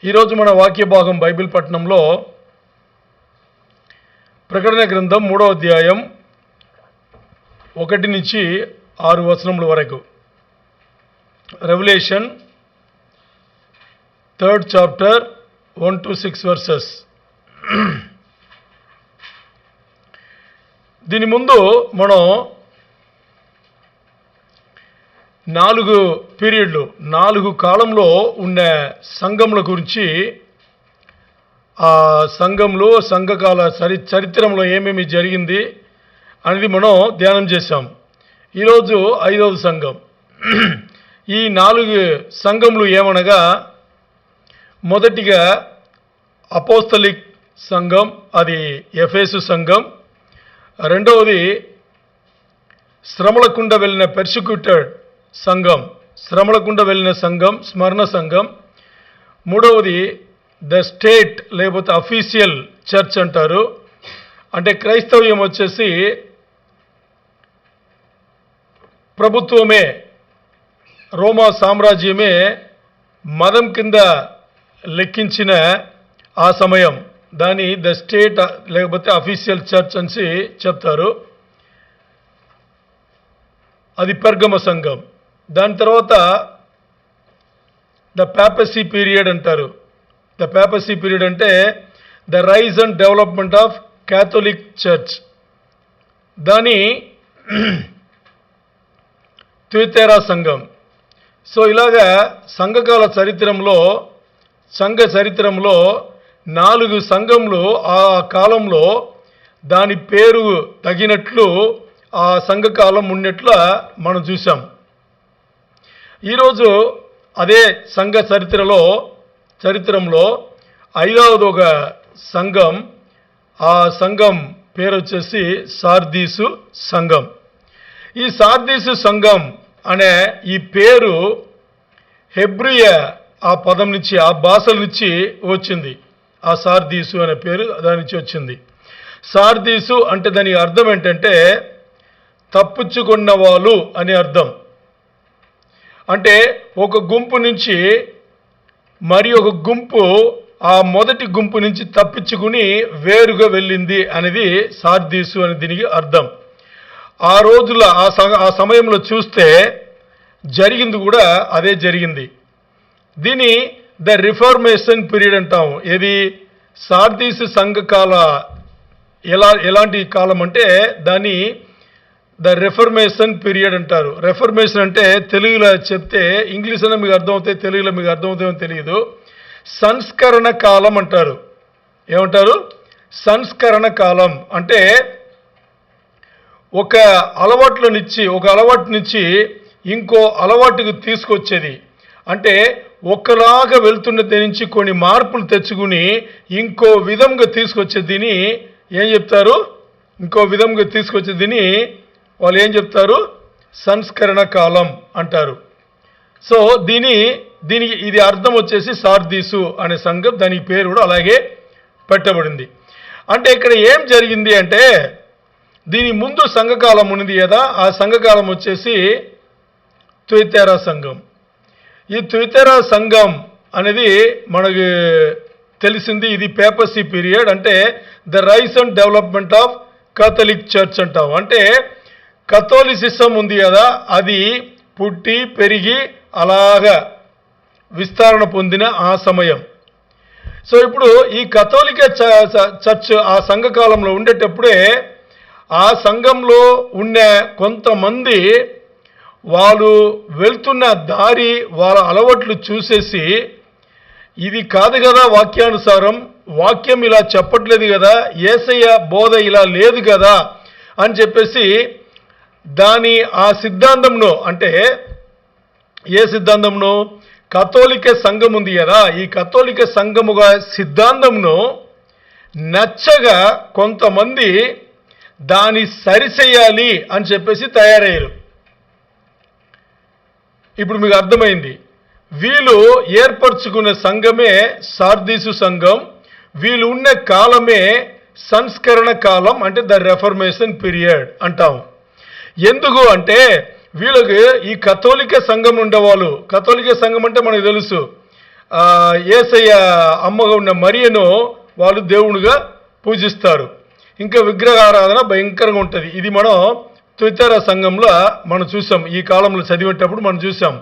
ఈరోజు మన వాక్య భాగం బైబిల్ పట్టణంలో ప్రకటన గ్రంథం 3వ అధ్యాయం 1 నుంచి 6 వచనముల వరకు. Revolution 3rd chapter 1 to 6 verses. దీని ముందు మనం 4 పీరియడ్లు 4 కాలంలో ఉన్న సంఘముల గురించి, ఆ సంఘంలో సంఘకాల చరిత్రలో ఏమేమి జరిగింది అనేది మనం ధ్యానం చేశాం. ఈరోజు 5వ సంఘం. ఈ 4 సంఘములు ఏమనగా, మొదటిగా అపోస్తలిక్ సంఘం, అది ఎఫెసు సంఘం. రెండవది శ్రమలకుండా వెళ్ళిన పెర్సిక్యూటెడ్ సంఘం, శ్రమలకుండా వెళ్ళిన సంఘం, స్మరణ సంఘం. మూడవది ద స్టేట్ లేకపోతే అఫీషియల్ చర్చ్ అంటారు. అంటే క్రైస్తవ్యం వచ్చేసి ప్రభుత్వమే, రోమా సామ్రాజ్యమే మదం కింద లెక్కించిన ఆ సమయం, దాన్ని ద స్టేట్ లేకపోతే అఫీషియల్ చర్చ్ అని చెప్తారు. అది పెర్గమ సంఘం. దాని తర్వాత ద పాపసీ పీరియడ్ అంటారు. ద పాపసీ పీరియడ్ అంటే the rise and development of Catholic church. దాని థియోతెరా సంఘం. సో ఇలాగా సంఘకాల చరిత్రలో, సంఘ చరిత్రలో 4 సంఘములు ఆ కాలంలో దాని పేరు తగినట్లు ఆ సంఘకాలం ఉన్నట్ల మనం చూసాం. ఈరోజు అదే సంఘ చరిత్రలో 5వది ఒక సంఘం. ఆ సంఘం పేరు వచ్చేసి సార్దీసు సంఘం. ఈ సార్దీసు సంఘం అనే ఈ పేరు హెబ్రియ ఆ పదం నుంచి, ఆ భాషల నుంచి వచ్చింది. ఆ సార్దీసు అనే పేరు దాని నుంచి వచ్చింది. సార్దీసు అంటే దాని అర్థం ఏంటంటే తప్పించుకున్న వాళ్ళు అనే అర్థం. అంటే ఒక గుంపు నుంచి మరి ఒక గుంపు ఆ మొదటి గుంపు నుంచి తప్పించుకుని వేరుగా వెళ్ళింది అనేది సార్దీసు అని దీనికి అర్థం. ఆ రోజుల ఆ సమయంలో చూస్తే జరిగింది కూడా అదే జరిగింది. దీని ద రిఫార్మేషన్ పీరియడ్ అంటాం. ఏది సార్దీసు సంఘకాల ఎలాంటి కాలం అంటే దాన్ని ద రెఫర్మేషన్ పీరియడ్ అంటారు. రెఫర్మేషన్ అంటే తెలుగులో చెప్తే, ఇంగ్లీష్లో మీకు అర్థమవుతాయి, తెలుగులో మీకు అర్థమవుతాయో తెలియదు. సంస్కరణ కాలం అంటారు. ఏమంటారు? సంస్కరణ కాలం అంటే ఒక అలవాటు నుంచి ఇంకో అలవాటుకు తీసుకొచ్చేది. అంటే ఒకలాగా వెళ్తున్నది నుంచి కొన్ని మార్పులు తెచ్చుకుని ఇంకో విధంగా తీసుకొచ్చేదిని ఏం చెప్తారు? ఇంకో విధంగా తీసుకొచ్చేదిని వాళ్ళు ఏం చెప్తారు? సంస్కరణ కాలం అంటారు. సో దీనికి ఇది అర్థం వచ్చేసి సార్దీసు అనే సంఘం, దానికి పేరు కూడా అలాగే పెట్టబడింది. అంటే ఇక్కడ ఏం జరిగింది అంటే, దీని ముందు సంఘకాలం ఉన్నది కదా, ఆ సంఘకాలం వచ్చేసి థియోతెరా సంఘం. ఈ థియోతెరా సంఘం అనేది మనకి తెలిసింది. ఇది పేపసీ పీరియడ్, అంటే the rise and development of Catholic church అంటాం. అంటే కథోలిసిజం ఉంది కదా, అది పుట్టి పెరిగి అలాగా విస్తరణ పొందిన ఆ సమయం. సో ఇప్పుడు ఈ కథోలిక చర్చ్ ఆ సంఘకాలంలో ఉండేటప్పుడే ఆ సంఘంలో ఉన్న కొంతమంది వాళ్ళు వెళ్తున్న దారి, వాళ్ళ అలవాట్లు చూసేసి, ఇది కాదు కదా వాక్యానుసారం, వాక్యం ఇలా చెప్పట్లేదు కదా, యేసయ్య బోధ ఇలా లేదు కదా అని చెప్పేసి ఆ సిద్ధాంతంను, అంటే ఏ సిద్ధాంతంను? కథోలిక సంఘం ఉంది కదా, ఈ కథోలిక సంఘముగా సిద్ధాంతంను నచ్చగా కొంతమంది దాన్ని సరిచేయాలి అని చెప్పేసి తయారయ్యారు. ఇప్పుడు మీకు అర్థమైంది. వీళ్ళు ఏర్పరచుకున్న సంఘమే సార్దీసు సంఘం. వీళ్ళు ఉన్న కాలమే సంస్కరణ కాలం, అంటే ద రెఫర్మేషన్ పీరియడ్ అంటాం. ఎందుకు అంటే వీళ్ళకి ఈ కథోలిక సంఘం ఉండేవాళ్ళు, కథోలిక సంఘం అంటే మనకు తెలుసు, యేసయ్య అమ్మగా ఉన్న మరియను వాళ్ళు దేవునిగా పూజిస్తారు. ఇంకా విగ్రహారాధన భయంకరంగా ఉంటుంది. ఇది మనం తుయతైర సంఘంలో మనం చూసాం, ఈ కాలంలో చదివేటప్పుడు మనం చూసాం.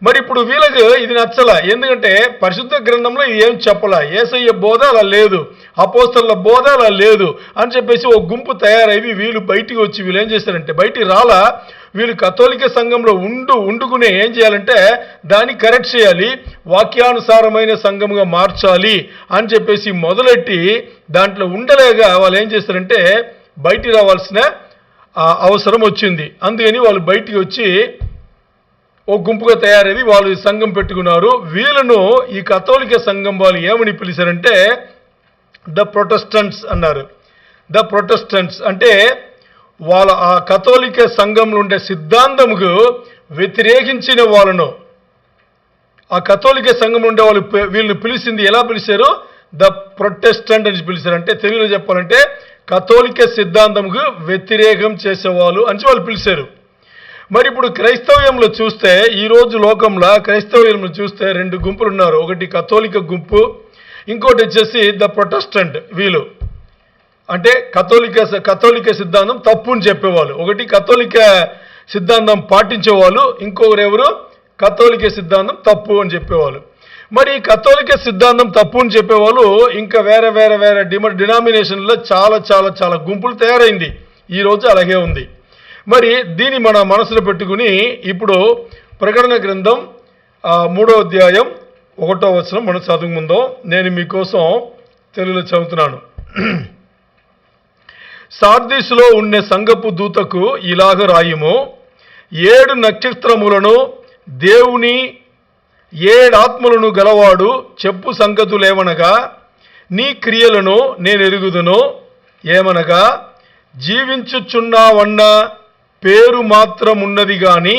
మరి ఇప్పుడు వీళ్ళకి ఇది నచ్చల. ఎందుకంటే పరిశుద్ధ గ్రంథంలో ఇది ఏం చెప్పలా, యేసయ్య బోధ అలా లేదు, అపోస్తలుల బోధ అలా లేదు అని చెప్పేసి ఒక గుంపు తయారైవి వీళ్ళు బయటికి వచ్చి వీళ్ళు ఏం చేశారంటే, బయటికి రాలా, వీళ్ళు కథోలిక సంఘంలో ఉండుకునే ఏం చేయాలంటే దాన్ని కరెక్ట్ చేయాలి, వాక్యానుసారమైన సంఘముగా మార్చాలి అని చెప్పేసి మొదలెట్టి దాంట్లో ఉండలేక వాళ్ళు ఏం చేస్తారంటే బయటికి రావాల్సిన అవసరం వచ్చింది. అందుకని వాళ్ళు బయటికి వచ్చి ఓ గుంపుగా తయారయ్యి వాళ్ళు సంఘం పెట్టుకున్నారు. వీళ్ళను ఈ కథోలిక సంఘం వాళ్ళు ఏమని పిలిచారంటే ద ప్రొటెస్టెంట్స్ అన్నారు. ద ప్రొటెస్టెంట్స్ అంటే వాళ్ళ ఆ కథోలిక సంఘంలో ఉండే సిద్ధాంతముకు వ్యతిరేకించిన వాళ్ళను ఆ కథోలిక సంఘం ఉండే వాళ్ళు వీళ్ళని పిలిచింది ఎలా పిలిచారు, ద ప్రొటెస్టెంట్ అని పిలిచారు. అంటే తెలుగులో చెప్పాలంటే కథోలిక సిద్ధాంతముకు వ్యతిరేకం చేసేవాళ్ళు అని వాళ్ళు పిలిచారు. మరి ఇప్పుడు క్రైస్తవ్యంలో చూస్తే ఈరోజు లోకంలో క్రైస్తవ్యంలో చూస్తే రెండు గుంపులు ఉన్నారు. ఒకటి కథోలిక గుంపు, ఇంకోటి వచ్చేసి ద ప్రొటెస్టెంట్. వీళ్ళు అంటే కథోలిక సిద్ధాంతం తప్పు అని చెప్పేవాళ్ళు. ఒకటి కథోలిక సిద్ధాంతం పాటించేవాళ్ళు, ఇంకొకరు ఎవరు కథోలిక సిద్ధాంతం తప్పు అని చెప్పేవాళ్ళు. మరి కథోలిక సిద్ధాంతం తప్పు అని చెప్పేవాళ్ళు ఇంకా వేరే వేరే వేరే డినామినేషన్లో చాలా చాలా చాలా గుంపులు తయారైంది. ఈరోజు అలాగే ఉంది. మరి దీన్ని మన మనసులో పెట్టుకుని ఇప్పుడు ప్రకటన గ్రంథం 3వ అధ్యాయం 1వ వచనం మనం చదువుకుందాం. నేను మీకోసం తెలుగులో చదువుతున్నాను. సార్దీసులో ఉండే సంఘపు దూతకు ఇలాగ రాయుము, 7 నక్షత్రములను దేవుని 7 ఆత్మలను గలవాడు చెప్పు సంగతులేమనగా, నీ క్రియలను నేను ఎరుగుదును. ఏమనగా, జీవించుచున్నావన్న పేరు మాత్రం ఉన్నది గాని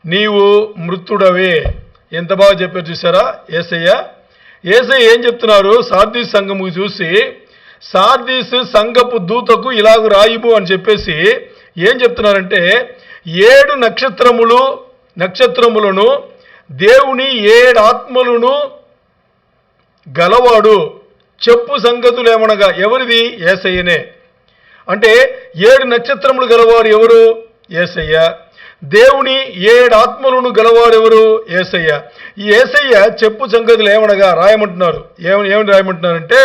నీవు మృతుడవే. ఎంత బాగా చెప్పారు చూసారా యేసయ్య. యేసయ్య ఏం చెప్తున్నారు, సార్దీస్ సంఘము చూసి సార్దీస్ సంఘపు దూతకు ఇలాగ రాయుము అని చెప్పేసి ఏం చెప్తున్నారంటే 7 నక్షత్రములను దేవుని 7 ఆత్మలను గలవాడు చెప్పు సంగతులు ఏమనగా, ఎవరిది యేసయ్యనే. అంటే 7 నక్షత్రములు గలవారు ఎవరు, యేసయ్య. దేవుని 7 ఆత్మలను గలవారు ఎవరు, యేసయ్య. ఈ యేసయ్య చెప్పు సంగతులు ఏమనగా రాయమంటున్నారు. ఏమని రాయమంటున్నారంటే,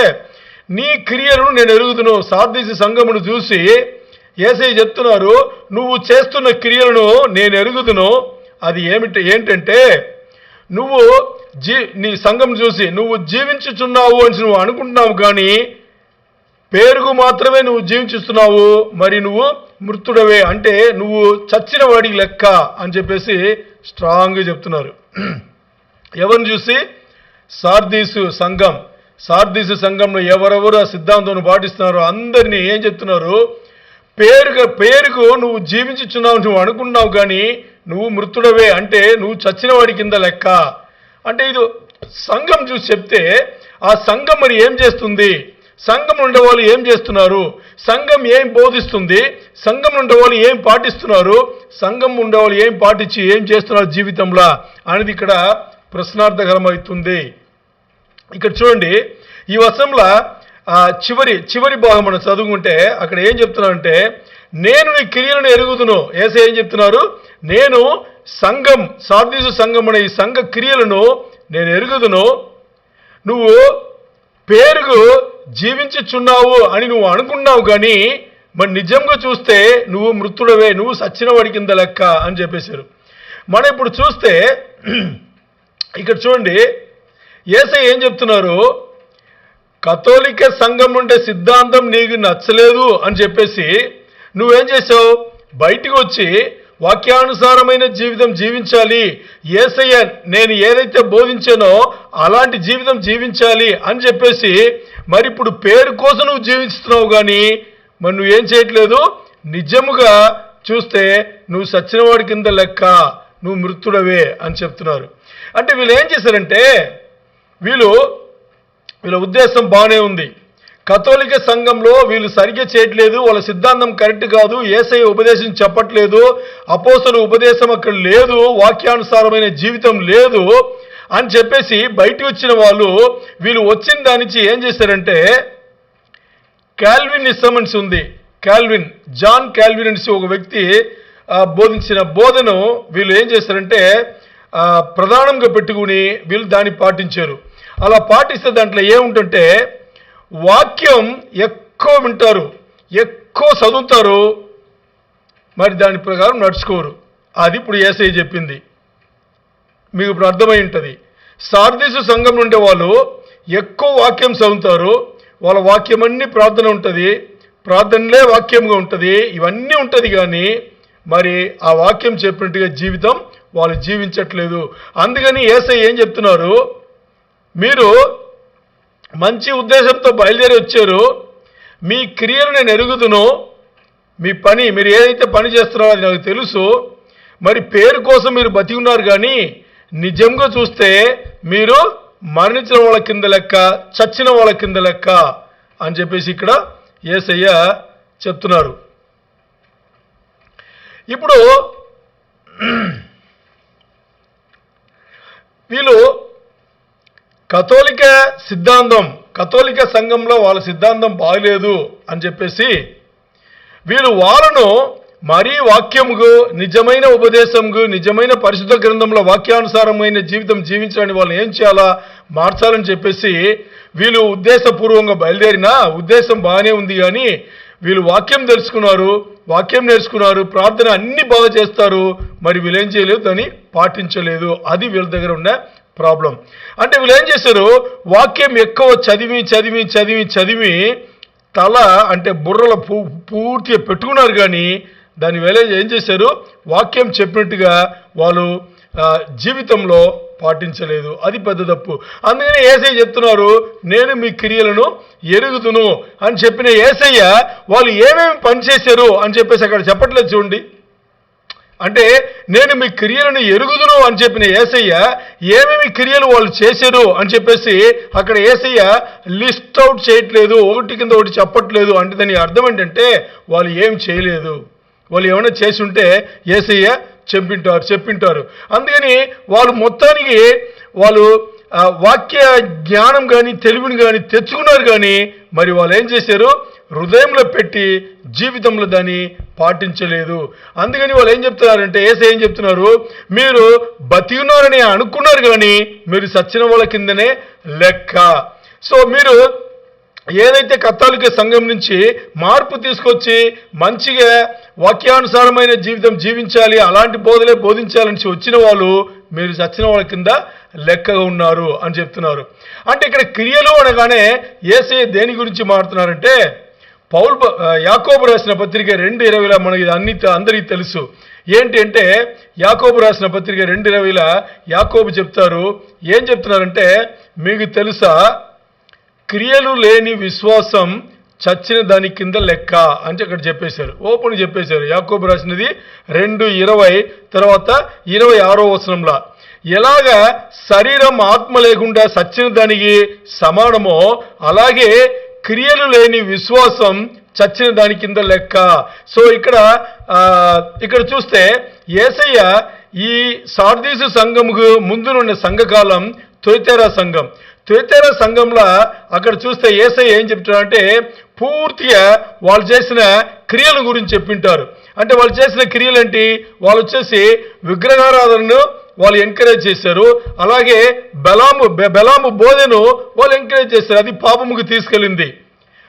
నీ క్రియలను నేను ఎరుగుదును. సార్దీసు సంఘమును చూసి యేసయ్య చెప్తున్నారు, నువ్వు చేస్తున్న క్రియలను నేను ఎరుగుదును. అది ఏంటంటే నువ్వు నీ సంఘం చూసి నువ్వు జీవించుచున్నావు అని నువ్వు అనుకుంటున్నావు, కానీ పేరుకు మాత్రమే నువ్వు జీవించుస్తున్నావు, మరి నువ్వు మృతుడవే, అంటే నువ్వు చచ్చిన వాడికి లెక్క అని చెప్పేసి స్ట్రాంగ్గా చెప్తున్నారు. ఎవరిని చూసి, సార్దీసు సంఘంలో ఎవరెవరు ఆ సిద్ధాంతం పాటిస్తున్నారో అందరినీ ఏం చెప్తున్నారు, పేరుకు నువ్వు జీవించుచున్నావు నువ్వు అనుకున్నావు, కానీ నువ్వు మృతుడవే, అంటే నువ్వు చచ్చిన వాడి కింద లెక్క. అంటే ఇది సంఘం చూసి చెప్తే ఆ సంఘం మరి ఏం చేస్తుంది, సంఘం ఉండేవాళ్ళు ఏం చేస్తున్నారు, సంఘం ఏం బోధిస్తుంది, సంఘం ఉండేవాళ్ళు ఏం పాటిస్తున్నారు, సంఘం ఉండేవాళ్ళు ఏం పాటించి ఏం చేస్తున్నారు జీవితంలో అనేది ఇక్కడ ప్రశ్నార్థకరమవుతుంది. ఇక్కడ చూడండి, ఈ వచనంలో చివరి భాగం మనం చదువుకుంటే అక్కడ ఏం చెప్తున్నారంటే, నేను నీ క్రియలను ఎరుగుదును. యేసయ్య ఏం చెప్తున్నారు, నేను సార్దీసు సంఘం అనే ఈ సంఘ క్రియలను నేను ఎరుగుదును. నువ్వు పేరుకు జీవించుచున్నావు అని నువ్వు అనుకున్నావు, కానీ మరి నిజంగా చూస్తే నువ్వు మృతుడవే, నువ్వు సచ్చిన వాడి కింద లెక్క అని చెప్పేశారు. మనం ఇప్పుడు చూస్తే ఇక్కడ చూడండి, యేసయ్య ఏం చెప్తున్నారు, కథోలిక సంఘం ఉండే సిద్ధాంతం నీకు నచ్చలేదు అని చెప్పేసి నువ్వేం చేసావు, బయటికి వచ్చి వాక్యానుసారమైన జీవితం జీవించాలి, యేసయ్య నేను ఏదైతే బోధించానో అలాంటి జీవితం జీవించాలి అని చెప్పేసి మరి ఇప్పుడు పేరు కోసం నువ్వు జీవిస్తున్నావు, కానీ మరి నువ్వేం చేయట్లేదు, నిజముగా చూస్తే నువ్వు సచ్చినవాడి కింద లెక్క, నువ్వు మృతుడవే అని చెప్తున్నారు. అంటే వీళ్ళు ఏం చేశారంటే, వీళ్ళ ఉద్దేశం బాగానే ఉంది, కథోలిక సంఘంలో వీళ్ళు సరిగ్గా చేయట్లేదు, వాళ్ళ సిద్ధాంతం కరెక్ట్ కాదు, యేసయ్య ఉపదేశం చెప్పట్లేదు, అపోస్తలుల ఉపదేశం అక్కడ లేదు, వాక్యానుసారమైన జీవితం లేదు, అని చెప్పేసి బయటికి వచ్చిన వాళ్ళు వీళ్ళు వచ్చిన దాని నుంచి ఏం చేశారంటే కాల్వినిజం అని ఉంది. జాన్ కాల్విన్ అనేసి ఒక వ్యక్తి బోధించిన బోధను వీళ్ళు ఏం చేశారంటే ప్రధానంగా పెట్టుకుని వీళ్ళు దాన్ని పాటించారు. అలా పాటిస్తే దాంట్లో ఏముంటుంటే వాక్యం ఎక్కువ వింటారు, ఎక్కువ చదువుతారు, మరి దాని ప్రకారం నడుచుకోరు. అది ఇప్పుడు యేసయ్య చెప్పింది. మీకు ఇప్పుడు అర్థమై ఉంటుంది. సార్దీసు సంఘం నుండే వాళ్ళు ఎక్కువ వాక్యం చదువుతారు, వాళ్ళ వాక్యం అన్నీ ప్రార్థన ఉంటుంది, ప్రార్థనలే వాక్యంగా ఉంటుంది, ఇవన్నీ ఉంటుంది. కానీ మరి ఆ వాక్యం చెప్పినట్టుగా జీవితం వాళ్ళు జీవించట్లేదు. అందుకని యేసయ్య ఏం చెప్తున్నారు, మీరు మంచి ఉద్దేశంతో బయలుదేరి వచ్చారు, మీ క్రియలు నేను ఎరుగుదును, మీ పని మీరు ఏదైతే పని చేస్తున్నారో అది నాకు తెలుసు, మరి పేరు కోసం మీరు బతికి ఉన్నారు. కానీ నిజంగా చూస్తే మీరు మరణించిన వాళ్ళ కింద లెక్క, చచ్చిన వాళ్ళ కింద లెక్క అని చెప్పేసి ఇక్కడ యేసయ్య చెప్తున్నారు. ఇప్పుడు వీళ్ళు కథోలిక సంఘంలో వాళ్ళ సిద్ధాంతం బాగలేదు అని చెప్పేసి వీళ్ళు వాళ్ళను మరీ వాక్యముకు, నిజమైన ఉపదేశంకు, నిజమైన పరిశుద్ధ గ్రంథంలో వాక్యానుసారమైన జీవితం జీవించడానికి వాళ్ళు ఏం చేయాలా మార్చాలని చెప్పేసి వీళ్ళు ఉద్దేశపూర్వకంగా బయలుదేరినా ఉద్దేశం బాగానే ఉంది. కానీ వీళ్ళు వాక్యం తెలుసుకున్నారు, వాక్యం నేర్చుకున్నారు, ప్రార్థన అన్ని బాగా చేస్తారు, మరి వీళ్ళు ఏం చేయలేదు, దాన్ని పాటించలేదు. అది వీళ్ళ దగ్గర ఉన్న ప్రాబ్లం. అంటే వీళ్ళు ఏం చేశారు, వాక్యం ఎక్కువ చదివి తల అంటే బుర్రల పూర్తిగా పెట్టుకున్నారు. కానీ దాని వేళ ఏం చేశారు, వాక్యం చెప్పినట్టుగా వాళ్ళు జీవితంలో పాటించలేదు. అది పెద్ద తప్పు. అందుకని యేసయ్య చెప్తున్నారు, నేను మీ క్రియలను ఎరుగుదును అని చెప్పిన యేసయ్య వాళ్ళు ఏమేమి పని చేశారు అని చెప్పేసి అక్కడ చెప్పట్లేదు. చూడండి, అంటే నేను మీ క్రియలను ఎరుగుదును అని చెప్పిన యేసయ్య ఏమేమి క్రియలు వాళ్ళు చేశారు అని చెప్పేసి అక్కడ యేసయ్య లిస్ట్ అవుట్ చేయట్లేదు, ఒకటి కింద ఒకటి చెప్పట్లేదు. అంటే దాని అర్థం ఏంటంటే వాళ్ళు ఏం చేయలేదు. వాళ్ళు ఏమైనా చేసి ఉంటే యేసయ్య చెప్పింటారు. అందుకని వాళ్ళు మొత్తానికి వాళ్ళు వాక్య జ్ఞానం కానీ తెలివిని కానీ తెచ్చుకున్నారు. కానీ మరి వాళ్ళు ఏం చేశారు, హృదయంలో పెట్టి జీవితంలో దాన్ని పాటించలేదు. అందుకని వాళ్ళు ఏం చెప్తున్నారంటే యేసయ్య ఏం చెప్తున్నారు, మీరు బతికున్నారని అనుకున్నారు, కానీ మీరు సచ్చిన వాళ్ళ కిందనే లెక్క. సో మీరు ఏదైతే కథోలిక సంఘం నుంచి మార్పు తీసుకొచ్చి మంచిగా వాక్యానుసారమైన జీవితం జీవించాలి, అలాంటి బోధలే బోధించాలని వచ్చిన వాళ్ళు మీరు చచ్చిన వాళ్ళ కింద లెక్కగా ఉన్నారు అని చెప్తున్నారు. అంటే ఇక్కడ క్రియలు అనగానే యేసయ్య దేని గురించి మాట్లాడుతున్నారంటే యాకోబు రాసిన పత్రిక 2:20 మనకి అందరికీ తెలుసు. ఏంటి అంటే యాకోబు రాసిన పత్రిక 2:20 యాకోబు చెప్తారు, ఏం చెప్తున్నారంటే మీకు తెలుసా, క్రియలు లేని విశ్వాసం చచ్చిన దాని కింద లెక్క అని అక్కడ చెప్పేశారు, ఓపెన్ చెప్పేశారు. యాకోబు రాసినది 2:20 తర్వాత 26వ వచనంలో ఎలాగా శరీరం ఆత్మ లేకుండా చచ్చిన దానికి సమానమో అలాగే క్రియలు లేని విశ్వాసం చచ్చిన దాని కింద లెక్క. సో ఇక్కడ చూస్తే యేసయ్య ఈ సార్దీసు సంఘముకు ముందునున్న సంఘకాలం తుయతైరా సంఘంలో అక్కడ చూస్తే యేసయ్య ఏం చెప్తాడంటే పూర్తిగా వాళ్ళు చేసిన క్రియల గురించి చెప్పింటారు. అంటే వాళ్ళు చేసిన క్రియలు ఏంటి, వాళ్ళు వచ్చేసి విగ్రహారాధనను వాళ్ళు ఎంకరేజ్ చేశారు, అలాగే బెలాము బోధను వాళ్ళు ఎంకరేజ్ చేశారు, అది పాపముకు తీసుకెళ్ళింది.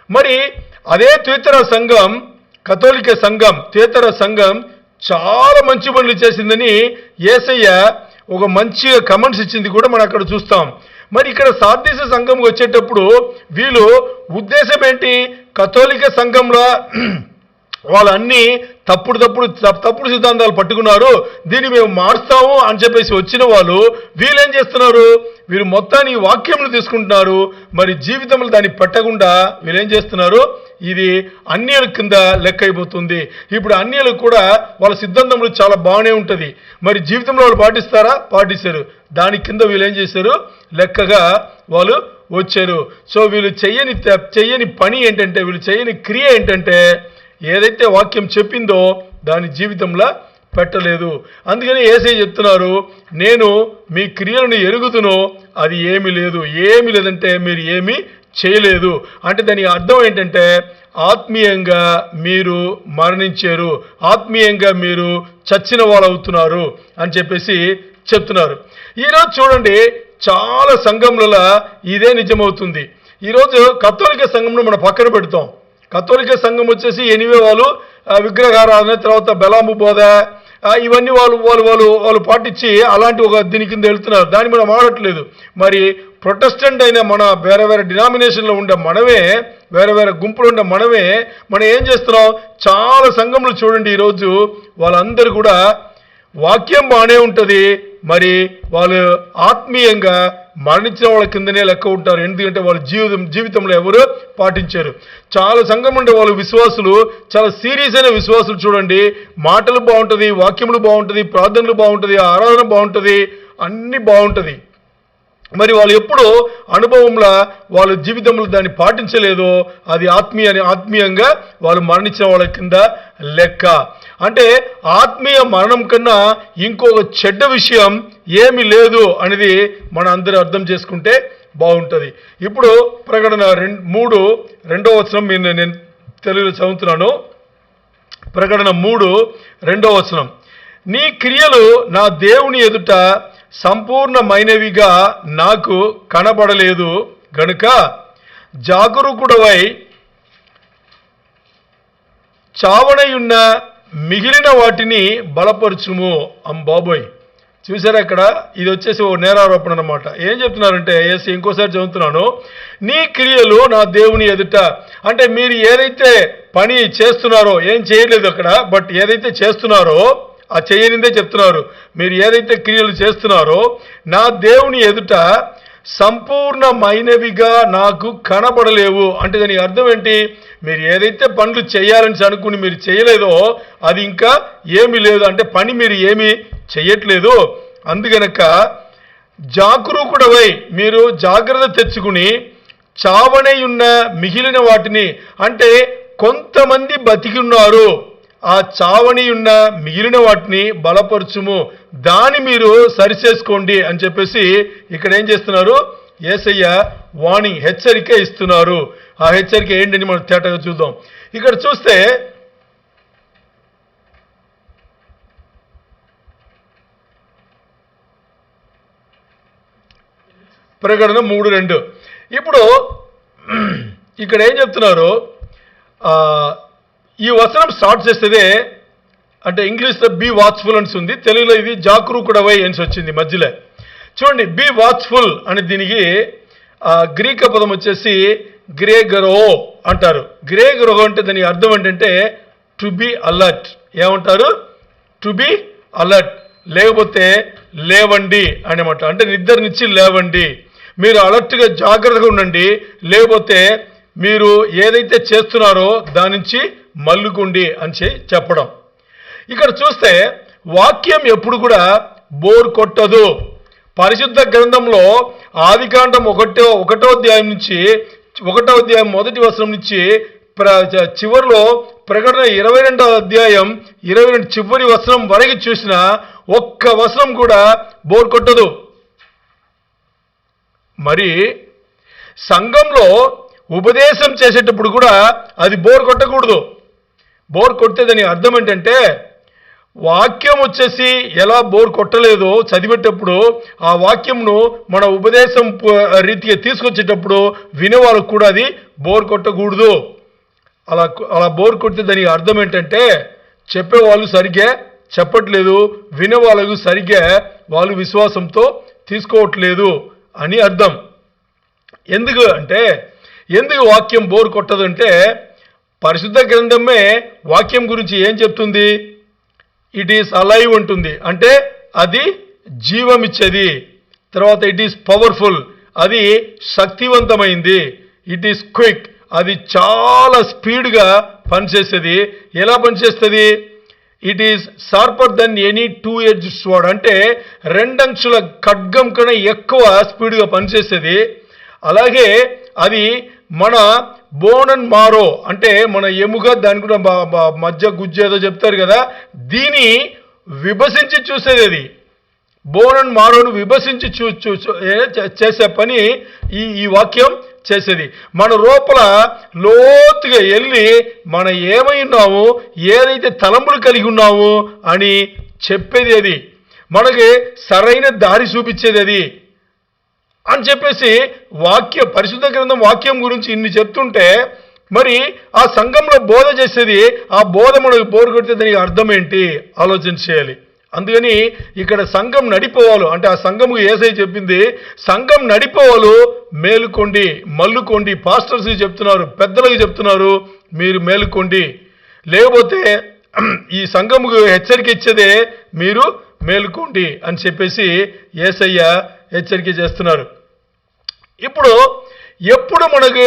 మరి అదే కథోలిక సంఘం తుయతైరా సంఘం చాలా మంచి పనులు చేసిందని యేసయ్య ఒక మంచిగా కమెంట్స్ ఇచ్చింది కూడా మనం అక్కడ చూస్తాం. మరి ఇక్కడ సార్దీసు సంఘంకి వచ్చేటప్పుడు వీళ్ళు ఉద్దేశం ఏంటి, కథోలిక సంఘంలో వాళ్ళు అన్ని తప్పుడు సిద్ధాంతాలు పట్టుకున్నారు, దీన్ని మేము మారుస్తాము అని చెప్పేసి వచ్చిన వాళ్ళు వీళ్ళేం చేస్తున్నారు, వీళ్ళు మొత్తాన్ని వాక్యంను తీసుకుంటున్నారు, మరి జీవితంలో దాన్ని పెట్టకుండా వీళ్ళేం చేస్తున్నారు, ఇది అన్యుల కింద లెక్క అయిపోతుంది. ఇప్పుడు అన్యులకు కూడా వాళ్ళ సిద్ధాంతంలో చాలా బాగానే ఉంటుంది, మరి జీవితంలో వాళ్ళు పాటిస్తారా, పాటిస్తారు, దాని కింద వీళ్ళు ఏం చేశారు, లెక్కగా వాళ్ళు వచ్చారు. సో వీళ్ళు చెయ్యని పని ఏంటంటే, వీళ్ళు చెయ్యని క్రియ ఏంటంటే ఏదైతే వాక్యం చెప్పిందో దాని జీవితంలో పెట్టలేదు. అందుకని యేసయ్య చెప్తున్నారు, నేను మీ క్రియలను ఎరుగుదును, అది ఏమీ లేదంటే మీరు ఏమీ చేయలేదు. అంటే దాని అర్థం ఏంటంటే ఆత్మీయంగా మీరు మరణించారు, ఆత్మీయంగా మీరు చచ్చిన వాళ్ళు అవుతున్నారు అని చెప్పేసి చెప్తున్నారు. ఈరోజు చూడండి, చాలా సంఘములలో ఇదే నిజమవుతుంది. ఈరోజు కథోలిక సంఘంలో మనం పక్కన పెడతాం. కథోలిక సంఘం వచ్చేసి ఎనివే వాళ్ళు విగ్రహారాధన, తర్వాత బెలాము బోధ, ఇవన్నీ వాళ్ళు పాటించి అలాంటి ఒక దీని కింద వెళ్తున్నారు. దాన్ని మనం ఆడట్లేదు. మరి ప్రొటెస్టెంట్ అయిన మన వేరే వేరే డినామినేషన్లో ఉండే మనమే, వేరే వేరే గుంపులు ఉండే మనమే మనం ఏం చేస్తున్నాం? చాలా సంఘంలో చూడండి, ఈరోజు వాళ్ళందరూ కూడా వాక్యం బాగానే ఉంటుంది, మరి వాళ్ళు ఆత్మీయంగా మరణించిన వాళ్ళ కిందనే లెక్క ఉంటారు. ఎందుకంటే వాళ్ళ జీవితంలో ఎవరు పాటించారు. చాలా సంఘం ఉండే వాళ్ళు విశ్వాసులు, చాలా సీరియస్ అయిన విశ్వాసులు చూడండి, మాటలు బాగుంటుంది, వాక్యములు బాగుంటుంది, ప్రార్థనలు బాగుంటుంది, ఆరాధన బాగుంటుంది, అన్నీ బాగుంటుంది. మరి వాళ్ళు ఎప్పుడూ అనుభవంలో వాళ్ళ జీవితంలో దాన్ని పాటించలేదో అది ఆత్మీయంగా వాళ్ళు మరణించిన వాళ్ళ కింద లెక్క. అంటే ఆత్మీయ మరణం కన్నా ఇంకొక చెడ్డ విషయం ఏమీ లేదు అనేది మన అందరూ అర్థం చేసుకుంటే బాగుంటుంది. ఇప్పుడు ప్రకటన 3:2 నేను తెలుగులో చదువుతున్నాను. ప్రకటన 3:2, నీ క్రియలు నా దేవుని ఎదుట సంపూర్ణమైనవిగా నాకు కనబడలేదు గనుక జాగరూకుడవై చావనయున్న మిగిలిన వాటిని బలపరచుము. బాబోయ్, చూసారా ఇక్కడ? ఇది వచ్చేసి ఓ నేరారోపణ అన్నమాట. ఏం చెప్తున్నారంటే ఇంకోసారి చదువుతున్నాను, నీ క్రియలు నా దేవుని ఎదుట, అంటే మీరు ఏదైతే పని చేస్తున్నారో, ఏం చేయలేదు అక్కడ, బట్ ఏదైతే చేస్తున్నారో ఆ చేయనిందే చెప్తున్నారు. మీరు ఏదైతే క్రియలు చేస్తున్నారో నా దేవుని ఎదుట సంపూర్ణమైనవిగా నాకు కనబడలేవు. అంటే దానికి అర్థం ఏంటి? మీరు ఏదైతే పనులు చేయాలని అనుకుని మీరు చేయలేదో అది ఇంకా ఏమీ లేదు, అంటే పని మీరు ఏమీ చెయ్యట్లేదు. అందుగనక జాగరూకుడవై మీరు జాగ్రత్త తెచ్చుకుని చావనే ఉన్న మిగిలిన వాటిని, అంటే కొంతమంది బతికి ఉన్నారు, ఆ చావని ఉన్న మిగిలిన వాటిని బలపరచుము, దాన్ని మీరు సరిచేసుకోండి అని చెప్పేసి ఇక్కడ ఏం చేస్తున్నారు? యేసయ్య వార్నింగ్, హెచ్చరిక ఇస్తున్నారు. ఆ హెచ్చరిక ఏంటని మనం తేటగా చూద్దాం. ఇక్కడ చూస్తే ప్రకటన 3:2. ఇప్పుడు ఇక్కడ ఏం చెప్తున్నారు? ఈ వచనం స్టార్ట్ చేసేదే, అంటే ఇంగ్లీష్లో బీ వాచ్ఫుల్ అని ఉంది, తెలుగులో ఇది జాగరూకుడవై అని వచ్చింది మధ్యలో. చూడండి, బీ వాచ్ఫుల్ అని దీనికి గ్రీక్ పదం వచ్చేసి గ్రేగరో అంటారు. గ్రేగరో అంటే దాని అర్థం ఏంటంటే టు బి అలర్ట్. ఏమంటారు? టు బి అలర్ట్, లేకపోతే లేవండి అనమాట. అంటే నిద్రనిచ్చి లేవండి, మీరు అలర్ట్గా జాగ్రత్తగా ఉండండి, లేకపోతే మీరు ఏదైతే చేస్తున్నారో దాని నుంచి మల్లుకోండి అని చెప్పడం. ఇక్కడ చూస్తే వాక్యం ఎప్పుడు కూడా బోర్ కొట్టదు. పరిశుద్ధ గ్రంథంలో ఆదికాండం 1వ అధ్యాయం నుంచి 1వ అధ్యాయం 1వ వచనం నుంచి చివరిలో ప్రకటన 22వ అధ్యాయం 22 చివరి వచనం వరకు చూసిన ఒక్క వచనం కూడా బోర్ కొట్టదు. మరి సంఘంలో ఉపదేశం చేసేటప్పుడు కూడా అది బోర్ కొట్టకూడదు. బోర్ కొడితే దాని అర్థం ఏంటంటే వాక్యం వచ్చేసి ఎలా బోర్ కొట్టలేదో చదివేటప్పుడు ఆ వాక్యంను మన ఉపదేశం రీతిగా తీసుకొచ్చేటప్పుడు వినేవాళ్ళకు కూడా అది బోర్ కొట్టకూడదు. అలా బోర్ కొడితే దానికి అర్థం ఏంటంటే చెప్పేవాళ్ళు సరిగ్గా చెప్పట్లేదు, వినేవాళ్ళకు సరిగ్గా వాళ్ళు విశ్వాసంతో తీసుకోవట్లేదు అని అర్థం. ఎందుకు వాక్యం బోర్ కొట్టదంటే పరిశుద్ధ గ్రంథమే వాక్యం గురించి ఏం చెప్తుంది? ఇట్ ఈస్ అలైవ్ ఉంటుంది, అంటే అది జీవమిచ్చేది. తర్వాత ఇట్ ఈస్ పవర్ఫుల్, అది శక్తివంతమైంది. ఇట్ ఈస్ క్విక్, అది చాలా స్పీడ్గా పనిచేసేది. ఎలా పనిచేస్తుంది? It is sharper than any 2-edged sword, అంటే 2 అంచుల ఖడ్గం కన్నా ఎక్కువ స్పీడ్గా పనిచేసేది. అలాగే అది మన బోన్ అండ్ మారో, అంటే మన ఎముక, దాని కూడా మధ్య గుజ్జు ఏదో చెప్తారు కదా, దీని విభజించి చూసేది. అది బోన్ అండ్ మారోను విభజించి చేసే పని ఈ వాక్యం చేసేది. మన లోపల లోతుగా వెళ్ళి మనం ఏమై ఉన్నాము, ఏదైతే తలంపులు కలిగి ఉన్నాము అని చెప్పేది, అది మనకి సరైన దారి చూపించేది అది అని చెప్పేసి పరిశుద్ధ గ్రంథం వాక్యం గురించి ఇన్ని చెప్తుంటే, మరి ఆ సంఘంలో బోధ చేసేది, ఆ బోధ మనకు బోరు కొడితే దానికి అర్థం ఏంటి ఆలోచన చేయాలి. అందుకని ఇక్కడ సంఘం నడిపోవాలి అంటే ఆ సంఘముకు యేసయ్య చెప్పింది, సంఘం నడిపోవాలి, మేలుకోండి, మల్లుకోండి. పాస్టర్స్ చెప్తున్నారు, పెద్దలకు చెప్తున్నారు, మీరు మేలుకోండి, లేకపోతే ఈ సంఘముకు హెచ్చరిక ఇచ్చేదే మీరు మేలుకోండి అని చెప్పేసి యేసయ్య హెచ్చరిక చేస్తున్నారు. ఇప్పుడు ఎప్పుడు మనకు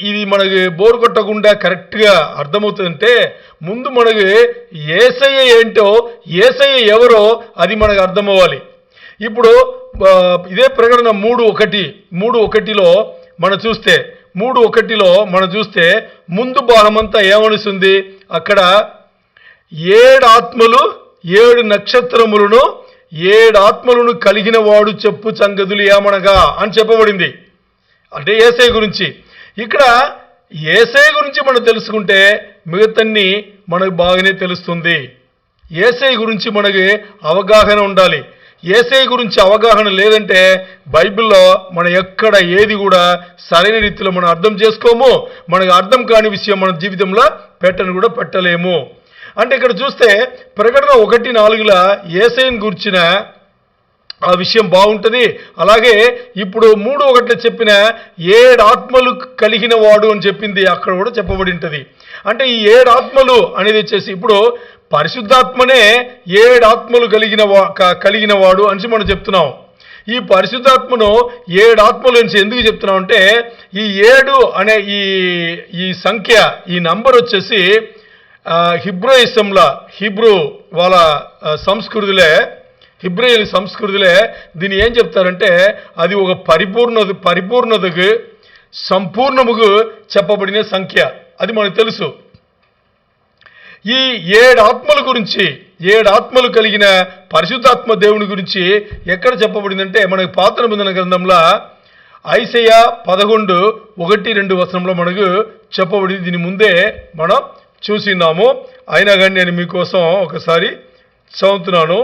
ఇది మనకి బోరు కొట్టకుండా కరెక్ట్గా అర్థమవుతుందంటే, ముందు మనకి యేసయ్య ఏంటో, యేసయ్య ఎవరో అది మనకు అర్థమవ్వాలి. ఇప్పుడు ఇదే ప్రకటన 3:1లో మనం చూస్తే 3:1లో మనం చూస్తే ముందు భాగమంతా ఏమనిస్తుంది, అక్కడ 7 ఆత్మలు 7 నక్షత్రములను 7 ఆత్మలను కలిగిన వాడు చెప్పు సంగతులు ఏమనగా అని చెప్పబడింది. అంటే యేసయ్య గురించి. ఇక్కడ యేసయ్య గురించి మనం తెలుసుకుంటే మిగతాన్ని మనకు బాగానే తెలుస్తుంది. యేసయ్య గురించి మనకి అవగాహన ఉండాలి. యేసయ్య గురించి అవగాహన లేదంటే బైబిల్లో మనం ఎక్కడ ఏది కూడా సరైన రీతిలో మనం అర్థం చేసుకోము. మనకు అర్థం కాని విషయం మన జీవితంలో పెట్టలేము. అంటే ఇక్కడ చూస్తే ప్రకటన 1:4 యేసయ్యను గురించిన ఆ విషయం బాగుంటుంది. అలాగే ఇప్పుడు 3:1 చెప్పిన 7 ఆత్మలు కలిగిన వాడు అని చెప్పింది, అక్కడ కూడా చెప్పబడి ఉంటుంది. అంటే ఈ 7 ఆత్మలు అనేది వచ్చేసి ఇప్పుడు పరిశుద్ధాత్మనే 7 ఆత్మలు కలిగిన వాడు అని మనం చెప్తున్నాం. ఈ పరిశుద్ధాత్మను 7 ఆత్మలు నుంచి ఎందుకు చెప్తున్నాం అంటే, ఈ 7 అనే ఈ సంఖ్య, ఈ నంబర్ వచ్చేసి హిబ్రూ వాళ్ళ హిబ్రేయుల సంస్కృతిలే దీన్ని ఏం చెప్తారంటే, అది ఒక పరిపూర్ణతకు సంపూర్ణముకు చెప్పబడిన సంఖ్య. అది మనకు తెలుసు. ఈ 7 ఆత్మల గురించి, 7 ఆత్మలు కలిగిన పరిశుద్ధాత్మ దేవుని గురించి ఎక్కడ చెప్పబడిందంటే, మనకు పాత నిబంధన గ్రంథంలో ఐసయ్యా 11:1-2 మనకు చెప్పబడింది. దీని ముందే మనం చూసినాము. అయినా కానీ నేను మీకోసం ఒకసారి చదువుతున్నాను.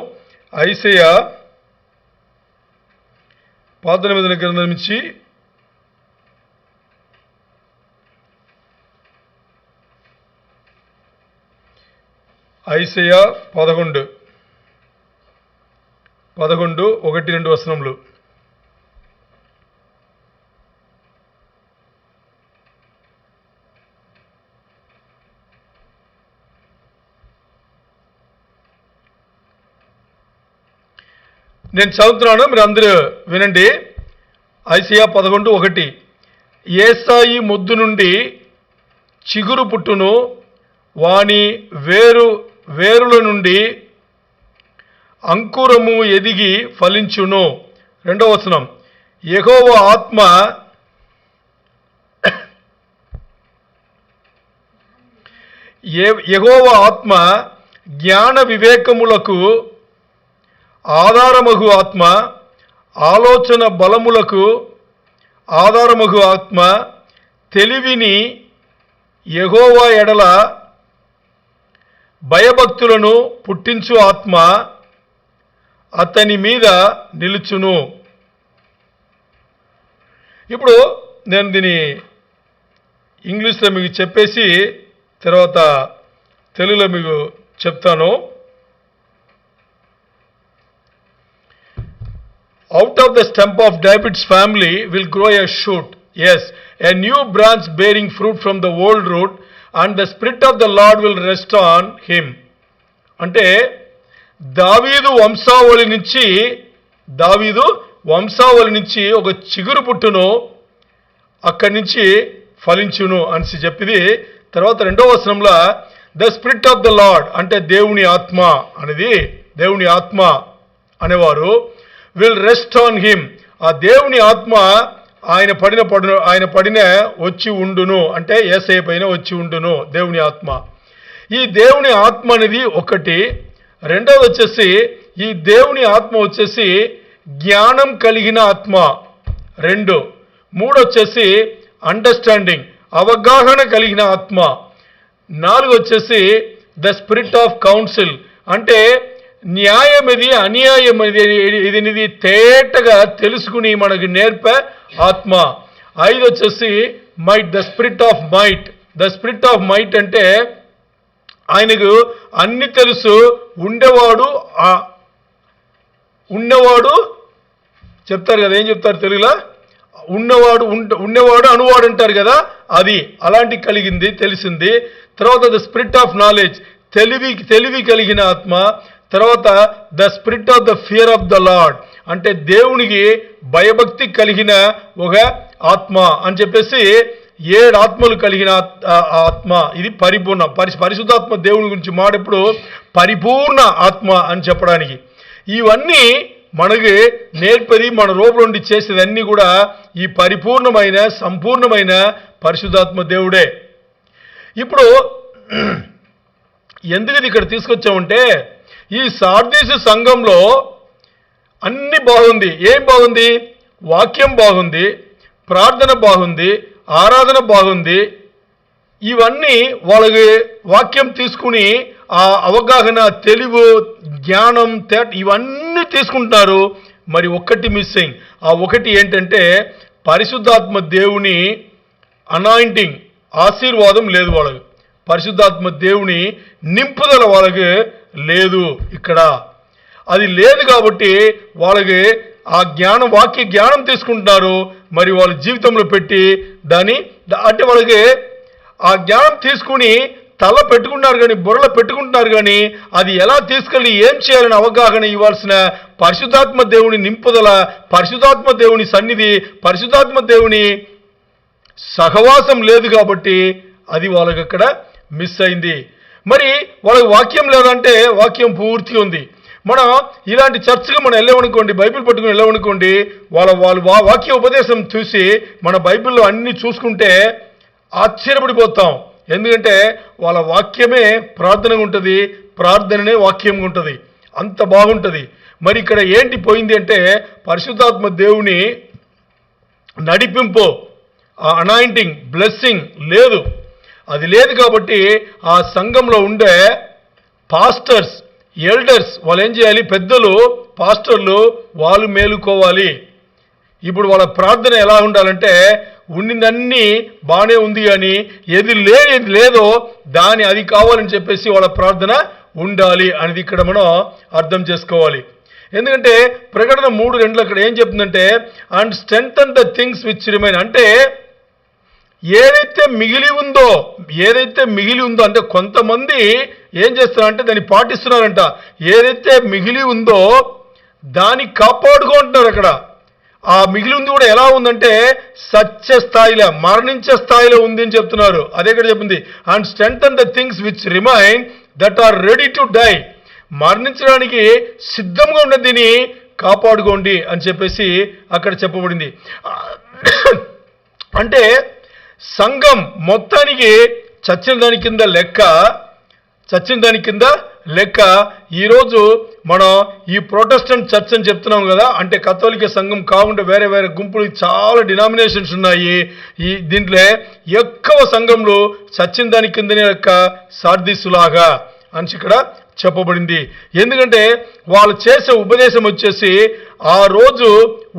ఐసయ్యా పాత నిబంధన గ్రంథం నుంచి ఐసయ్యా 11:1-2 నేను చదువుతున్నాను, మీరు అందరూ వినండి. ఐసయ్యా 11:1 యేసాయి మొద్దు నుండి చిగురు పుట్టును, వాని వేరుల నుండి అంకురము ఎదిగి ఫలించును. 2వ యెహోవా ఆత్మ జ్ఞాన వివేకములకు ఆధారమగు ఆత్మ, ఆలోచన బలములకు ఆధారమగు ఆత్మ, తెలివిని యెహోవా ఎడల భయభక్తులను పుట్టించు ఆత్మ అతని మీద నిలుచును. ఇప్పుడు నేను దీన్ని ఇంగ్లీష్లో మీకు చెప్పేసి తర్వాత తెలుగులో మీకు చెప్తాను. Out of the stump of David's family will grow a shoot, yes, a new branch bearing fruit from the old root, and the spirit of the Lord will rest on him. అంటే దావీదు వంశావళి నుంచి ఒక చిగురు పుట్టును, అక్కడి నుంచి ఫలించును అని చెప్పింది. తర్వాత 2వ the spirit of the lord అంటే దేవుని ఆత్మ అనేది, దేవుని ఆత్మ అనేవారు విల్ రెస్ట్ ఆన్ హిమ్, ఆ దేవుని ఆత్మ ఆయన పడిన వచ్చి ఉండును అంటే యేసయ్య పైన వచ్చి ఉండును దేవుని ఆత్మ. ఈ దేవుని ఆత్మ అనేది ఒకటి. రెండవది వచ్చేసి ఈ దేవుని ఆత్మ వచ్చేసి జ్ఞానం కలిగిన ఆత్మ. మూడు వచ్చేసి అండర్స్టాండింగ్, అవగాహన కలిగిన ఆత్మ. 4 వచ్చేసి ద స్పిరిట్ ఆఫ్ కౌన్సిల్, అంటే న్యాయం ఇది అన్యాయం ఇది తేటగా తెలుసుకుని మనకు నేర్పే ఆత్మ. 5 వచ్చేసి might, the spirit of might. The spirit of might అంటే ఆయనకు అన్ని తెలుసు, ఉన్నవాడు చెప్తారు కదా, ఏం చెప్తారు తెలుగులో, ఉన్నవాడు అనువాడు అంటారు కదా, అది అలాంటి కలిగింది, తెలిసింది. తర్వాత ద స్పిరిట్ ఆఫ్ నాలెడ్జ్, తెలివి కలిగిన ఆత్మ. తర్వాత the spirit of the fear of the lord, అంటే దేవునికి భయభక్తి కలిగిన ఒక ఆత్మ అని చెప్పేసి 7 ఆత్మలు కలిగిన ఆత్మ. ఇది పరిపూర్ణ పరిశుద్ధాత్మ దేవుని గురించి మాడప్పుడు పరిపూర్ణ ఆత్మ అని చెప్పడానికి. ఇవన్నీ మనకి నేర్పది, మన రూపం నుండి చేసేది అన్నీ కూడా ఈ పరిపూర్ణమైన సంపూర్ణమైన పరిశుద్ధాత్మ దేవుడే. ఇప్పుడు ఎందుకు ఇక్కడ తీసుకొచ్చామంటే, ఈ సార్దీసు సంఘంలో అన్ని బాగుంది. ఏం బాగుంది? వాక్యం బాగుంది, ప్రార్థన బాగుంది, ఆరాధన బాగుంది. ఇవన్నీ వాళ్ళకి వాక్యం తీసుకుని ఆ అవగాహన, తెలివి, జ్ఞానం, ఇవన్నీ తీసుకుంటున్నారు. మరి ఒక్కటి మిస్సింగ్. ఆ ఒకటి ఏంటంటే పరిశుద్ధాత్మ దేవుని అనాయింటింగ్, ఆశీర్వాదం లేదు వాళ్ళకి. పరిశుద్ధాత్మ దేవుని నింపుదల వాళ్ళకి లేదు. ఇక్కడ అది లేదు కాబట్టి వాళ్ళకి ఆ జ్ఞానం, వాక్య జ్ఞానం తీసుకుంటున్నారు. మరి వాళ్ళ జీవితంలో పెట్టి అంటే వాళ్ళకి ఆ జ్ఞానం తీసుకుని తల పెట్టుకుంటున్నారు కానీ, బుర్రలో పెట్టుకుంటున్నారు కానీ, అది ఎలా తీసుకెళ్ళి ఏం చేయాలని అవగాహన ఇవ్వాల్సిన పరిశుద్ధాత్మ దేవుని నింపుదల, పరిశుద్ధాత్మ దేవుని సన్నిధి, పరిశుద్ధాత్మ దేవుని సహవాసం లేదు కాబట్టి అది వాళ్ళకి అక్కడ మిస్ అయింది. మరి వాళ్ళకి వాక్యం లేదంటే వాక్యం పూర్తిగా ఉంది. మనం ఇలాంటి చర్చకు మనం వెళ్ళామనుకోండి, బైబిల్ పట్టుకుని వెళ్ళామనుకోండి, వాళ్ళు వాక్య ఉపదేశం చూసి మన బైబిల్లో అన్ని చూసుకుంటే ఆశ్చర్యపడిపోతాం. ఎందుకంటే వాళ్ళ వాక్యమే ప్రార్థనగా ఉంటుంది, ప్రార్థననే వాక్యంగా ఉంటుంది, అంత బాగుంటుంది. మరి ఇక్కడ ఏంటి పోయింది అంటే పరిశుద్ధాత్మ దేవుని నడిపింపు, ఆ అనాయింటింగ్, బ్లెస్సింగ్ లేదు. అది లేదు కాబట్టి ఆ సంఘంలో ఉండే పాస్టర్స్, ఎల్డర్స్ వాళ్ళు ఏం చేయాలి? పెద్దలు, పాస్టర్లు వాళ్ళు మేలుకోవాలి. ఇప్పుడు వాళ్ళ ప్రార్థన ఎలా ఉండాలంటే, ఉండిందన్నీ బాగానే ఉంది కానీ ఏది లేదో దాని అది కావాలని చెప్పేసి వాళ్ళ ప్రార్థన ఉండాలి అనేది ఇక్కడ మనం అర్థం చేసుకోవాలి. ఎందుకంటే ప్రకటన 3:2 అక్కడ ఏం చెప్తుందంటే, and strengthen the things which remain, అంటే ఏదైతే మిగిలి ఉందో అంటే కొంతమంది ఏం చేస్తున్నారంటే దాన్ని పాటిస్తున్నారంట. ఏదైతే మిగిలి ఉందో దాన్ని కాపాడుకుంటున్నారు. అక్కడ ఆ మిగిలి ఉంది కూడా ఎలా ఉందంటే సత్య స్థాయిలో, మరణించే స్థాయిలో ఉంది అని చెప్తున్నారు. అదే ఇక్కడ చెప్పింది, and strengthen the things which remain that are ready to die, మరణించడానికి సిద్ధంగా ఉన్న దీన్ని కాపాడుకోండి అని చెప్పేసి అక్కడ చెప్పబడింది. అంటే సంఘం మొత్తానికి చచ్చిన దాని కింద లెక్క. ఈరోజు మనం ఈ ప్రొటెస్టెంట్ చర్చ్ అని చెప్తున్నాం కదా, అంటే కథోలిక సంఘం కాకుండా వేరే వేరే గుంపులు, చాలా డినామినేషన్స్ ఉన్నాయి. ఈ దీంట్లో ఎక్కువ సంఘంలో చచ్చిన దాని కిందనే లెక్క, సార్దీసులాగా అని ఇక్కడ చెప్పబడింది. ఎందుకంటే వాళ్ళు చేసే ఉపదేశం వచ్చేసి ఆ రోజు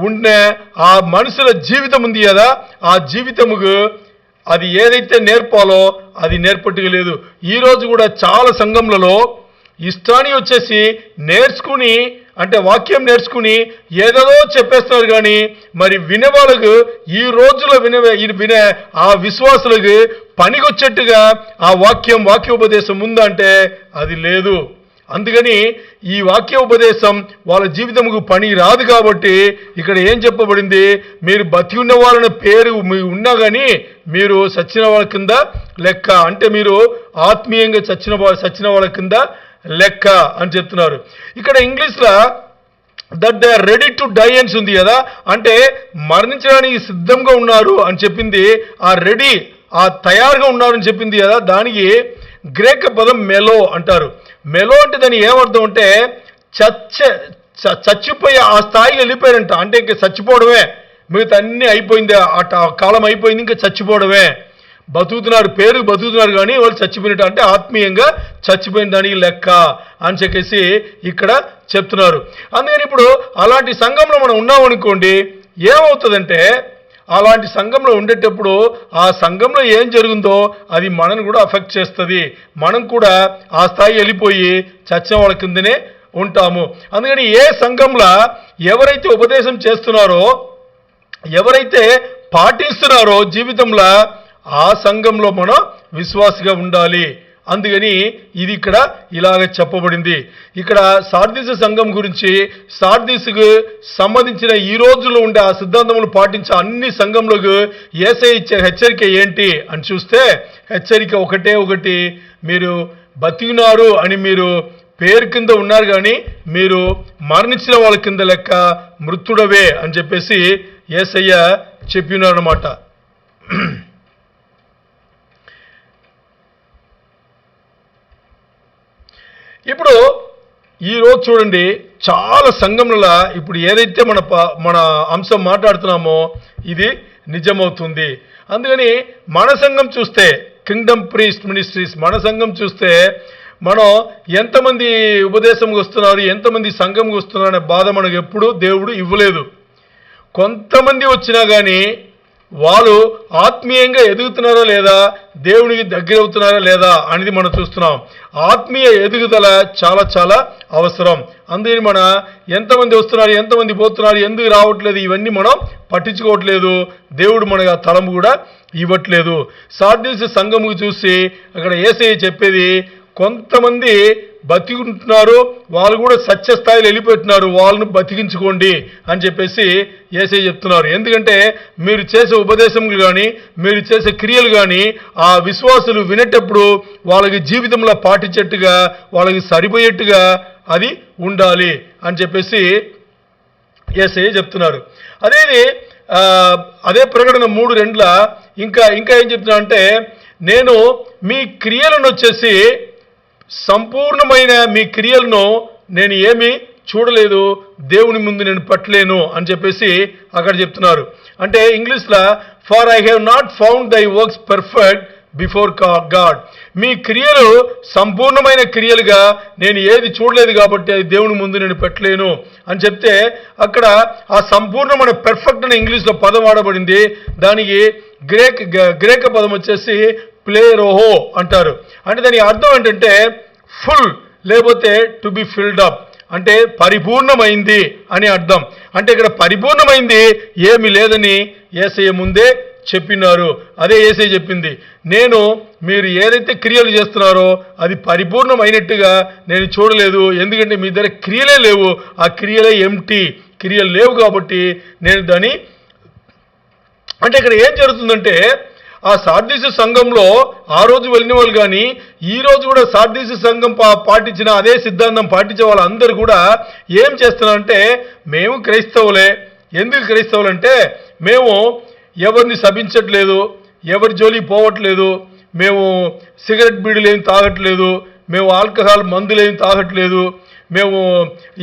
ఉన్న ఆ మనుషుల జీవితం ఉంది కదా, ఆ జీవితముకు అది ఏదైతే నేర్పాలో అది నేర్పట్టుగా లేదు. ఈరోజు కూడా చాలా సంఘంలో ఇష్టాన్ని వచ్చేసి నేర్చుకుని, అంటే వాక్యం నేర్చుకుని ఏదేదో చెప్పేస్తున్నారు కానీ మరి వినేవాళ్ళకు, ఈ రోజులో వినే ఆ విశ్వాసులకు పనికొచ్చేట్టుగా ఆ వాక్యోపదేశం ఉందంటే అది లేదు. అందుకని ఈ వాక్యోపదేశం వాళ్ళ జీవితముకు పని రాదు. కాబట్టి ఇక్కడ ఏం చెప్పబడింది, మీరు బతి ఉన్న వాళ్ళని పేరు ఉన్నా కానీ మీరు చచ్చిన వాళ్ళ కింద లెక్క, అంటే మీరు ఆత్మీయంగా చచ్చిన వాళ్ళ కింద లెక్క అని చెప్తున్నారు. ఇక్కడ ఇంగ్లీష్లో that they are ready to die అని ఉంది కదా, అంటే మరణించడానికి సిద్ధంగా ఉన్నారు అని చెప్పింది. ఆ రెడీ, ఆ తయారుగా ఉన్నారని చెప్పింది కదా, దానికి గ్రీక్ పదం మెలో అంటారు. మెలో అంటే దాని ఏమర్థం అంటే చచ్చిపోయి ఆ స్థాయికి వెళ్ళిపోయారంట. అంటే ఇంక చచ్చిపోవడమే, మిగతా అన్నీ అయిపోయింది, కాలం అయిపోయింది, ఇంకా చచ్చిపోవడమే. బతుకుతున్నారు, పేరు బతుకుతున్నారు కానీ వాళ్ళు చచ్చిపోయినట్టు, అంటే ఆత్మీయంగా చచ్చిపోయిన దానికి లెక్క అని చెప్పేసి ఇక్కడ చెప్తున్నారు. అందుకని ఇప్పుడు అలాంటి సంఘంలో మనం ఉన్నామనుకోండి, ఏమవుతుందంటే అలాంటి సంఘంలో ఉండేటప్పుడు ఆ సంఘంలో ఏం జరుగుతుందో అది మనను కూడా అఫెక్ట్ చేస్తుంది. మనం కూడా ఆ స్థాయి వెళ్ళిపోయి చచ్చిన వాళ్ళ కిందనే ఉంటాము. అందుకని ఏ సంఘంలో ఎవరైతే ఉపదేశం చేస్తున్నారో, ఎవరైతే పాటిస్తున్నారో జీవితంలో, ఆ సంఘంలో మనం విశ్వాసిగా ఉండాలి. అందుకని ఇది ఇక్కడ ఇలాగ చెప్పబడింది. ఇక్కడ సార్దీసు సంఘం గురించి, సార్దీసుకు సంబంధించిన ఈ రోజుల్లో ఉండే ఆ సిద్ధాంతములు పాటించే అన్ని సంఘంలోకి యేసయ్య ఇచ్చే హెచ్చరిక ఏంటి అని చూస్తే, హెచ్చరిక ఒకటి, మీరు బతికినారు అని మీరు పేరు కింద ఉన్నారు కానీ మీరు మరణించిన వాళ్ళ కింద లెక్క, మృతుడవే అని చెప్పేసి యేసయ్య చెప్పినారన్నమాట. ఇప్పుడు ఈరోజు చూడండి, చాలా సంఘముల ఇప్పుడు ఏదైతే మన అంశం మాట్లాడుతున్నామో ఇది నిజమవుతుంది. అందుకని మన సంఘం చూస్తే, కింగ్డమ్ ప్రీస్ట్ మినిస్ట్రీస్ మన సంఘం చూస్తే, మనం ఎంతమంది ఉపదేశంకి వస్తున్నారు, ఎంతమంది సంఘంకి వస్తున్నారు అనే బాధ మనకు ఎప్పుడు దేవుడు ఇవ్వలేదు. కొంతమంది వచ్చినా కానీ వాళ్ళు ఆత్మీయంగా ఎదుగుతున్నారా లేదా, దేవునికి దగ్గర అవుతున్నారా లేదా అనేది మనం చూస్తున్నాం. ఆత్మీయ ఎదుగుదల చాలా చాలా అవసరం. అందుకని మన ఎంతమంది వస్తున్నారు, ఎంతమంది పోతున్నారు, ఎందుకు రావట్లేదు, ఇవన్నీ మనం పట్టించుకోవట్లేదు. దేవుడు మనకు ఆ తలంపు కూడా ఇవ్వట్లేదు. సార్దీసు సంఘముకు చూసి అక్కడ యేసయ్య చెప్పేది, కొంతమంది బతికుంటున్నారు, వాళ్ళు కూడా సత్యస్థాయిలో వెళ్ళిపోతున్నారు, వాళ్ళను బతికించుకోండి అని చెప్పేసి యేసయ్య చెప్తున్నారు. ఎందుకంటే మీరు చేసే ఉపదేశములు కానీ, మీరు చేసే క్రియలు కానీ ఆ విశ్వాసులు వినేటప్పుడు వాళ్ళకి జీవితంలో పాటించేట్టుగా, వాళ్ళకి సరిపోయేట్టుగా అది ఉండాలి అని చెప్పేసి యేసయ్య చెప్తున్నారు. అదే ప్రకటన 3:2 ఇంకా ఏం చెప్తున్నా అంటే, నేను మీ క్రియలను వచ్చేసి సంపూర్ణమైన మీ క్రియలను నేను ఏమీ చూడలేదు, దేవుని ముందు నేను పట్టలేను అని చెప్పేసి అక్కడ చెప్తున్నారు. అంటే ఇంగ్లీష్లో, for I have not found thy works perfect before God. మీ క్రియలు సంపూర్ణమైన క్రియలుగా నేను ఏది చూడలేదు కాబట్టి అది దేవుని ముందు నేను పెట్టలేను అని చెప్తే, అక్కడ ఆ సంపూర్ణమైన పెర్ఫెక్ట్ అనే ఇంగ్లీష్లో పదం వాడబడింది. దానికి గ్రేక పదం వచ్చేసి ప్లేరోహో అంటారు. అంటే దాని అర్థం ఏంటంటే ఫుల్, లేకపోతే టు బి ఫిల్డ్ అప్, అంటే పరిపూర్ణమైంది అని అర్థం. అంటే ఇక్కడ పరిపూర్ణమైంది ఏమి లేదని యేసయ్య ముందే చెప్పినారు. అదే యేసయ్య చెప్పింది, నేను మీరు ఏదైతే క్రియలు చేస్తున్నారో అది పరిపూర్ణమైనట్టుగా నేను చూడలేదు, ఎందుకంటే మీ దగ్గర క్రియలే లేవు, ఆ క్రియలే ఎంప్టీ, క్రియలు లేవు కాబట్టి నేను దాన్ని. అంటే ఇక్కడ ఏం జరుగుతుందంటే, ఆ సార్దీసు సంఘంలో ఆ రోజు వెళ్ళిన వాళ్ళు కానీ ఈ రోజు కూడా సార్దీసు సంఘం పాటించిన అదే సిద్ధాంతం పాటించే వాళ్ళందరూ కూడా ఏం చేస్తున్నారంటే, మేము క్రైస్తవులే. ఎందుకు క్రైస్తవులంటే, మేము ఎవరిని శపించట్లేదు, ఎవరి జోలికి పోవట్లేదు, మేము సిగరెట్ బీడీలు ఏమి తాగట్లేదు, మేము ఆల్కహాల్ మందులేమి తాగట్లేదు, మేము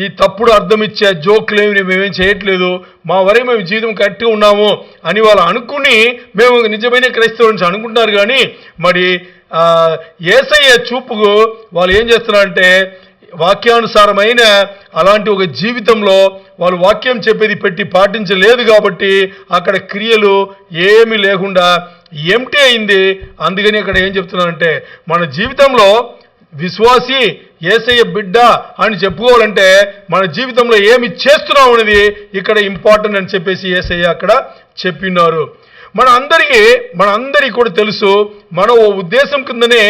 ఈ తప్పుడు అర్థం ఇచ్చే జోక్లేమి మేమేం చేయట్లేదు, మా వరే మేము జీవితం కరెక్ట్గా ఉన్నాము అని వాళ్ళు అనుకుని మేము నిజమైన క్రైస్తవుల నుంచి అనుకుంటున్నారు. కానీ మరి యేసయ్య చూపుకు వాళ్ళు ఏం చేస్తున్నారంటే, వాక్యానుసారమైన అలాంటి ఒక జీవితంలో వాళ్ళు వాక్యం చెప్పేది పెట్టి పాటించలేదు కాబట్టి అక్కడ క్రియలు ఏమీ లేకుండా ఎంటీ అయింది. అందుకని అక్కడ ఏం చెప్తున్నారంటే, మన జీవితంలో విశ్వాసి యేసయ్య బిడ్డ అని చెప్పుకోవాలంటే మన జీవితంలో ఏమి చేస్తున్నాం అనేది ఇక్కడ ఇంపార్టెంట్ అని చెప్పేసి యేసయ్య అక్కడ చెప్పినారు. మనందరికీ కూడా తెలుసు, మనం ఓ ఉద్దేశం కిందనే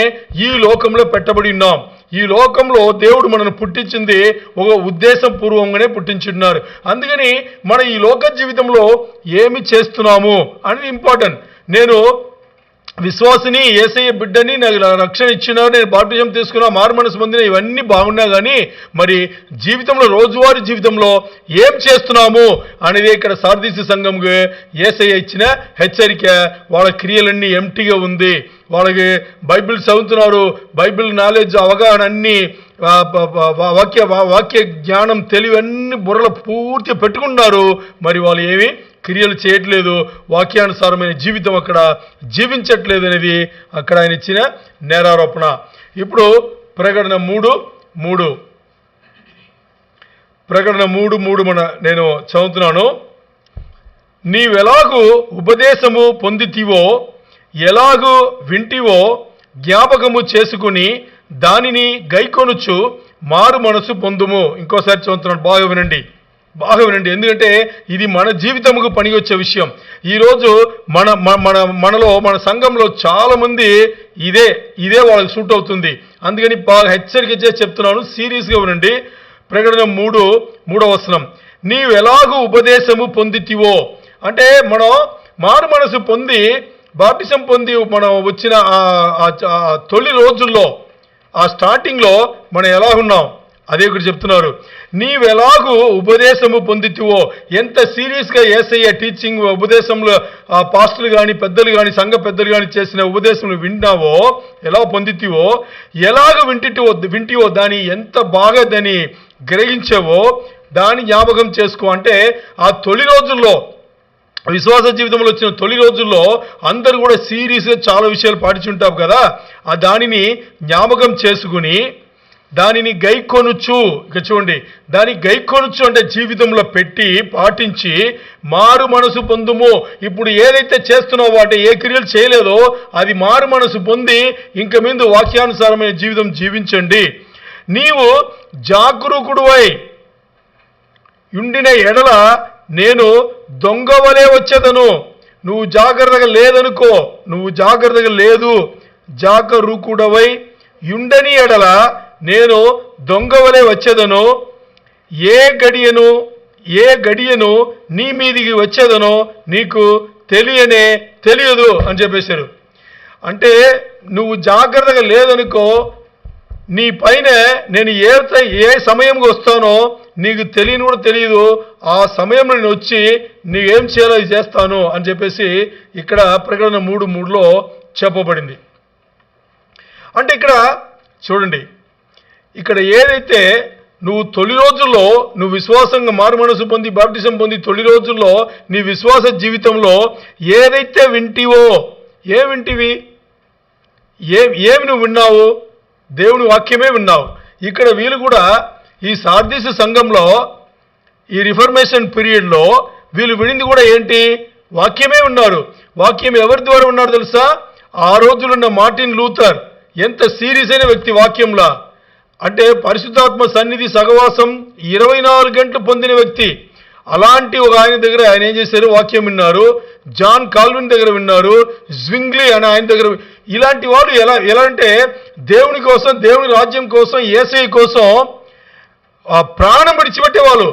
ఈ లోకంలో పెట్టబడి ఉన్నాం. ఈ లోకంలో దేవుడు మనను పుట్టించింది ఒక ఉద్దేశం పూర్వంగానే పుట్టించున్నారు. అందుకని మన ఈ లోక జీవితంలో ఏమి చేస్తున్నాము అనేది ఇంపార్టెంట్. నేను విశ్వాసిని, యేసయ్య బిడ్డని, నాకు రక్షణ ఇచ్చినారు, నేను బాప్టిజం తీసుకున్నా, మారు మనసు పొందిన, ఇవన్నీ బాగున్నా కానీ మరి జీవితంలో, రోజువారీ జీవితంలో ఏం చేస్తున్నాము అనేది ఇక్కడ సార్దీసు సంఘంకి యేసయ్య ఇచ్చిన హెచ్చరిక. వాళ్ళ క్రియలన్నీ ఎంటీగా ఉంది. వాళ్ళకి బైబిల్ చదువుతున్నారు, బైబిల్ నాలెడ్జ్ అవగాహన అన్నీ వాక్య జ్ఞానం తెలివన్నీ బుర్రలో పూర్తిగా పెట్టుకున్నారు, మరి వాళ్ళు ఏమి క్రియలు చేయట్లేదు, వాక్యానుసారమైన జీవితం అక్కడ జీవించట్లేదు అనేది అక్కడ ఆయన ఇచ్చిన నేరారోపణ. ఇప్పుడు ప్రకటన 3:3 నేను చదువుతున్నాను. నీవెలాగూ ఉపదేశము పొందితివో, ఎలాగూ వింటివో జ్ఞాపకము చేసుకుని దానిని గైకొనుచు మారు మనసు పొందుము. ఇంకోసారి చదువుతున్నాను, బాగా వినండి. ఎందుకంటే ఇది మన జీవితముకు పనికొచ్చే విషయం. ఈరోజు మన సంఘంలో చాలా మంది ఇదే వాళ్ళకి సూట్ అవుతుంది. అందుకని బాగా హెచ్చరిక చేసి చెప్తున్నాను, సీరియస్గా వినండి. ప్రకటన 3:3 వచనం, నీవు ఎలాగూ ఉపదేశము పొందితివో, అంటే మనం మారు మనసు పొంది బాప్టిజం పొంది మనం వచ్చిన తొలి రోజుల్లో, ఆ స్టార్టింగ్లో మనం ఎలా ఉన్నాం అదే ఇక్కడ చెప్తున్నారు. నీవెలాగూ ఉపదేశము పొందితివో, ఎంత సీరియస్గా యేసయ్య టీచింగ్ ఉపదేశంలో ఆ పాస్టర్లు కానీ పెద్దలు కానీ సంఘ పెద్దలు కానీ చేసిన ఉపదేశంలో వింటావో, ఎలా పొందితివో, ఎలాగ వింటివో దాన్ని ఎంత బాగా దాన్ని గ్రహించావో దాన్ని జ్ఞాపకం చేసుకో. అంటే ఆ తొలి రోజుల్లో, విశ్వాస జీవితంలో వచ్చిన తొలి రోజుల్లో అందరూ కూడా సీరియస్గా చాలా విషయాలు పాటించుంటారు కదా, ఆ దానిని జ్ఞాపకం చేసుకుని దానిని గైకొనుచు, ఇక చూడండి, దాని గైకొనుచు అంటే జీవితంలో పెట్టి పాటించి మారు మనసు పొందుము. ఇప్పుడు ఏదైతే చేస్తున్నావో అంటే ఏ క్రియలు చేయలేదో అది మారు మనసు పొంది ఇంక మీద వాక్యానుసారమైన జీవితం జీవించండి. నీవు జాగరూకుడువై ఉండిన ఎడల నేను దొంగవలే వచ్చేదను. నువ్వు జాగ్రత్తగా లేదనుకో, నువ్వు జాగ్రత్తగా లేదు, జాగరూకుడవై ఉండని ఎడల నేను దొంగవలే వచ్చేదను. ఏ గడియను నీ మీదికి వచ్చేదనో నీకు తెలియదు అని చెప్పేశారు. అంటే నువ్వు జాగ్రత్తగా లేదనుకో, నీ పైన నేను ఏ సమయంకి వస్తానో నీకు తెలియని కూడా తెలియదు. ఆ సమయంలో నేను వచ్చి నీకేం చేయాలో చేస్తాను అని చెప్పేసి ఇక్కడ ప్రకటన 3:3 చెప్పబడింది. అంటే ఇక్కడ చూడండి, ఇక్కడ ఏదైతే నువ్వు తొలి రోజుల్లో నువ్వు విశ్వాసంగా మారు మనసు పొంది బాప్టిజం పొంది తొలి రోజుల్లో నీ విశ్వాస జీవితంలో ఏదైతే వింటివో, ఏమి నువ్వు విన్నావు? దేవుని వాక్యమే విన్నావు. ఇక్కడ వీళ్ళు కూడా ఈ సార్దీసు సంఘంలో ఈ రిఫర్మేషన్ పీరియడ్లో వీళ్ళు వినింది కూడా ఏంటి? వాక్యమే ఉన్నారు. వాక్యం ఎవరి ద్వారా ఉన్నారు తెలుసా? ఆ రోజులున్న మార్టిన్ లూథర్ ఎంత సీరియస్ అయిన వ్యక్తి వాక్యంలా, అంటే పరిశుద్ధాత్మ సన్నిధి సహవాసం 24 గంటలు పొందిన వ్యక్తి. అలాంటి ఒక ఆయన దగ్గర ఆయన ఏం చేశారు? వాక్యం విన్నారు. జాన్ కాల్విన్ దగ్గర విన్నారు, జ్వింగ్లీ అని ఆయన దగ్గర. ఇలాంటి వాళ్ళు ఎలా అంటే దేవుని కోసం, దేవుని రాజ్యం కోసం, యేసయ్య కోసం ప్రాణం విడిచిపెట్టే వాళ్ళు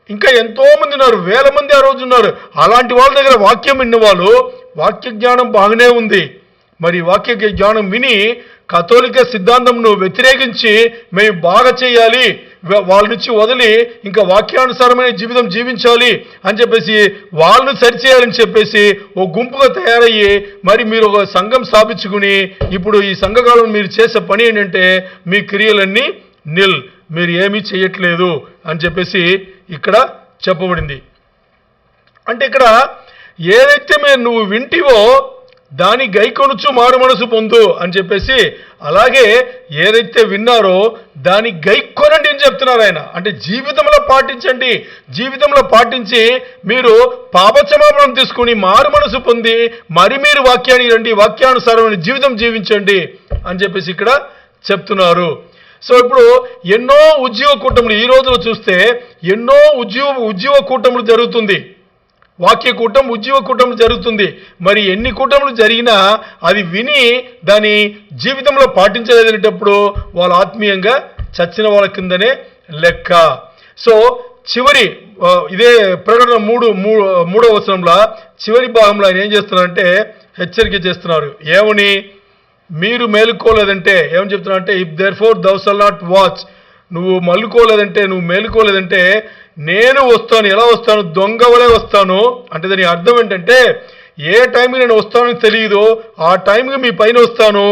ఇంకా ఎంతో మంది ఉన్నారు, వేల మంది ఆ రోజు ఉన్నారు. అలాంటి వాళ్ళ దగ్గర వాక్యం విన్న వాళ్ళు, వాక్య జ్ఞానం బాగానే ఉంది. మరి వాక్య జ్ఞానం విని కథోలిక సిద్ధాంతంను వ్యతిరేకించి మేము బాగా చేయాలి, వాళ్ళ నుంచి వదిలి ఇంకా వాక్యానుసారమైన జీవితం జీవించాలి అని చెప్పేసి వాళ్ళను సరిచేయాలని చెప్పేసి ఓ గుంపుగా తయారయ్యి మరి మీరు ఒక సంఘం స్థాపించుకుని ఇప్పుడు ఈ సంఘకాలం మీరు చేసే పని ఏంటంటే మీ క్రియలన్నీ మీరు ఏమీ చేయట్లేదు అని చెప్పేసి ఇక్కడ చెప్పబడింది. అంటే ఇక్కడ ఏదైతే నువ్వు వింటివో దాని గైకొనుచు మారు మనసు పొందు అని చెప్పేసి, అలాగే ఏదైతే విన్నారో దాని గైకొనండి అని చెప్తున్నారు ఆయన. అంటే జీవితంలో పాటించండి, జీవితంలో పాటించి మీరు పాపక్షమాపణం తీసుకుని మారు మనసు పొంది మరి మీరు వాక్యాన్ని రండి, వాక్యానుసారమైన జీవితం జీవించండి అని చెప్పేసి ఇక్కడ చెప్తున్నారు. సో ఇప్పుడు ఎన్నో ఉద్యోగ కూటములు ఈ రోజులో చూస్తే ఎన్నో ఉద్యోగ కూటములు జరుగుతుంది, వాక్య కూటం, ఉద్యోగ కూటములు జరుగుతుంది. మరి ఎన్ని కూటములు జరిగినా అది విని దాని జీవితంలో పాటించలేదనేటప్పుడు వాళ్ళు ఆత్మీయంగా చచ్చిన వాళ్ళ కిందనే లెక్క. సో చివరి ఇదే ప్రకటన 3:3 వచనంలో చివరి భాగంలో ఆయన ఏం చేస్తున్నారంటే హెచ్చరిక చేస్తున్నారు. ఏమని? మీరు మేలుకోలేదంటే ఏమని చెప్తున్నారంటే, if therefore thou shall not watch, నువ్వు మేలుకోలేదంటే నేను వస్తాను. ఎలా వస్తాను? దొంగ వలె వస్తాను. అంటే దాని అర్థం ఏంటంటే ఏ టైంకి నేను వస్తానని తెలియదు, ఆ టైంకి మీ పైన వస్తాను,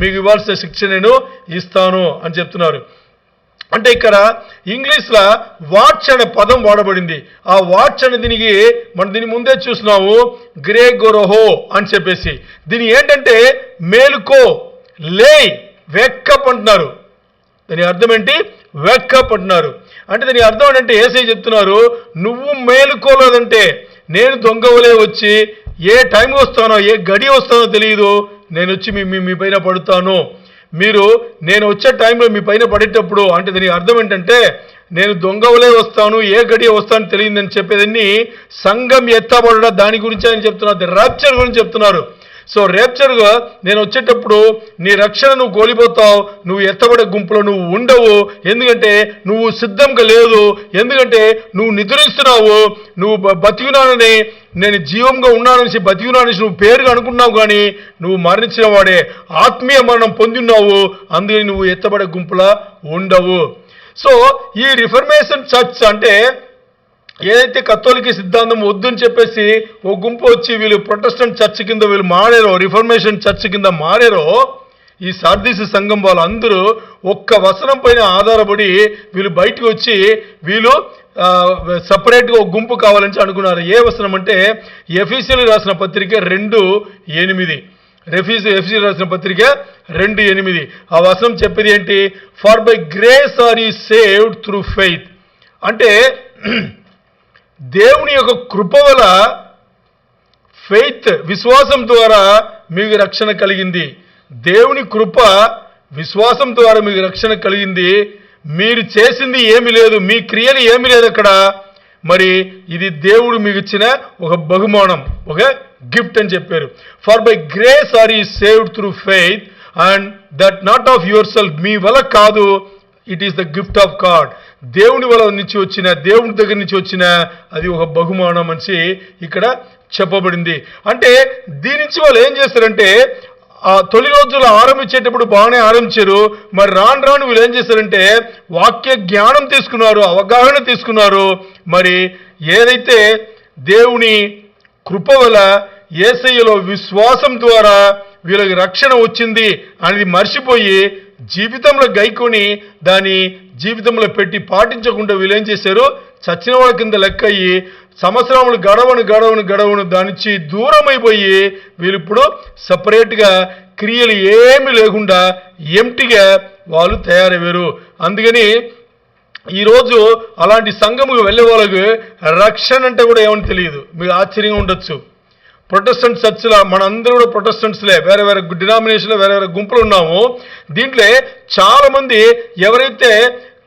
మీకు ఇవ్వాల్సిన శిక్ష నేను ఇస్తాను అని చెప్తున్నారు. అంటే ఇక్కడ ఇంగ్లీష్లో వాచ్ అనే పదం వాడబడింది. ఆ వాచ్ అనే దీనికి మనం దీని ముందే చూసినాము, గ్రేగొరహో అని చెప్పేసి. దీని ఏంటంటే మేలుకో, లే, వేకప్ అంటున్నారు. దాని అర్థం ఏంటి? వేకప్ అంటున్నారు. అంటే దాని అర్థం ఏంటంటే యేసయ్య చెప్తున్నారు, నువ్వు మేలుకోలేదంటే నేను దొంగవలే వచ్చి ఏ టైం వస్తానో ఏ గడి వస్తానో తెలియదు, నేను వచ్చి మీ పైన పడుతాను. నేను వచ్చే టైంలో మీ పైన పడేటప్పుడు అంటే దానికి అర్థం ఏంటంటే నేను దొంగవలే వస్తాను, ఏ గడియ వస్తాను తెలియదని చెప్పేదాన్ని సంఘం ఎత్తబడ దాని గురించి ఆయన చెప్తున్నారు, ర్యాప్చర్ గురించి చెప్తున్నారు. సో ర్యాప్చర్గా నేను వచ్చేటప్పుడు నీ రక్షణ నువ్వు కోల్పోతావు, నువ్వు ఎత్తబడే గుంపులో నువ్వు ఉండవు. ఎందుకంటే నువ్వు సిద్ధంగా లేదు, ఎందుకంటే నువ్వు నిద్రిస్తున్నావు. నువ్వు బతికినానని, నేను జీవంగా ఉన్నానని బతికినానని నువ్వు పేరుగా అనుకున్నావు, కానీ నువ్వు మరణించిన వాడే, ఆత్మీయ మరణం పొంది ఉన్నావు. అందుకని నువ్వు ఎత్తబడే గుంపులా ఉండవు. సో ఈ రిఫర్మేషన్ చర్చ్ అంటే ఏదైతే కథోలిక సిద్ధాంతం వద్దని చెప్పేసి ఓ గుంపు వచ్చి వీళ్ళు ప్రొటెస్టెంట్ చర్చ్ కింద వీళ్ళు మారారో, రిఫర్మేషన్ చర్చ్ కింద మారారో, ఈ సార్దీసు సంఘం వాళ్ళందరూ ఒక్క వచనం పైన ఆధారపడి వీళ్ళు బయటకు వచ్చి వీళ్ళు సపరేట్గా ఒక గుంపు కావాలని అనుకున్నారు. ఏ వచనం అంటే ఎఫీసీయులకు రాసిన పత్రిక 2:8. ఎఫీసీయులకు రాసిన పత్రిక 2:8. ఆ వచనం చెప్పేది ఏంటి? For by grace are you saved through faith. అంటే దేవుని యొక్క కృప వల్ల, ఫెయిత్ విశ్వాసం ద్వారా మీకు రక్షణ కలిగింది. దేవుని కృప విశ్వాసం ద్వారా మీకు రక్షణ కలిగింది. మీరు చేసింది ఏమీ లేదు, మీ క్రియలు ఏమీ లేదు అక్కడ. మరి ఇది దేవుడు మీకు ఇచ్చిన ఒక బహుమానం, ఒక గిఫ్ట్ అని చెప్పారు. For by grace are you saved through faith and that not of yourself, మీ వల్ల కాదు, it is the gift of God. దేవుని వల్ల నుంచి వచ్చిన, దేవుని దగ్గర నుంచి వచ్చిన అది ఒక బహుమానం అని ఇక్కడ చెప్పబడింది. అంటే దీని నుంచి వాళ్ళు ఏం చేస్తారంటే, ఆ తొలి రోజులు ఆరంభించేటప్పుడు బాగానే ఆరంభించారు. మరి రాను రాను వీళ్ళు ఏం చేశారంటే వాక్య జ్ఞానం తీసుకున్నారు, అవగాహన తీసుకున్నారు. మరి ఏదైతే దేవుని కృప వల్ల యేసయ్యలో విశ్వాసం ద్వారా వీళ్ళకి రక్షణ వచ్చింది అనేది మర్చిపోయి జీవితంలో గైకొని దాని జీవితంలో పెట్టి పాటించకుండా వీళ్ళు ఏం చేశారు, చచ్చిన వాళ్ళ కింద లెక్క అయ్యి సంవత్సరములు గడవను దానిచ్చి దూరం అయిపోయి వీళ్ళు ఇప్పుడు సపరేట్గా క్రియలు ఏమి లేకుండా ఎంటిగా వాళ్ళు తయారయ్యారు. అందుకని ఈరోజు అలాంటి సంఘముకు వెళ్ళే వాళ్ళకి రక్షణ అంటే కూడా ఏమని తెలియదు. మీకు ఆశ్చర్యంగా ఉండొచ్చు. ప్రొటెస్టెంట్ చర్చ్లో మనందరూ కూడా ప్రొటెస్టెంట్స్లే, వేరే వేరే డినామినేషన్లో వేరే వేరే గుంపులు ఉన్నాము. దీంట్లో చాలామంది ఎవరైతే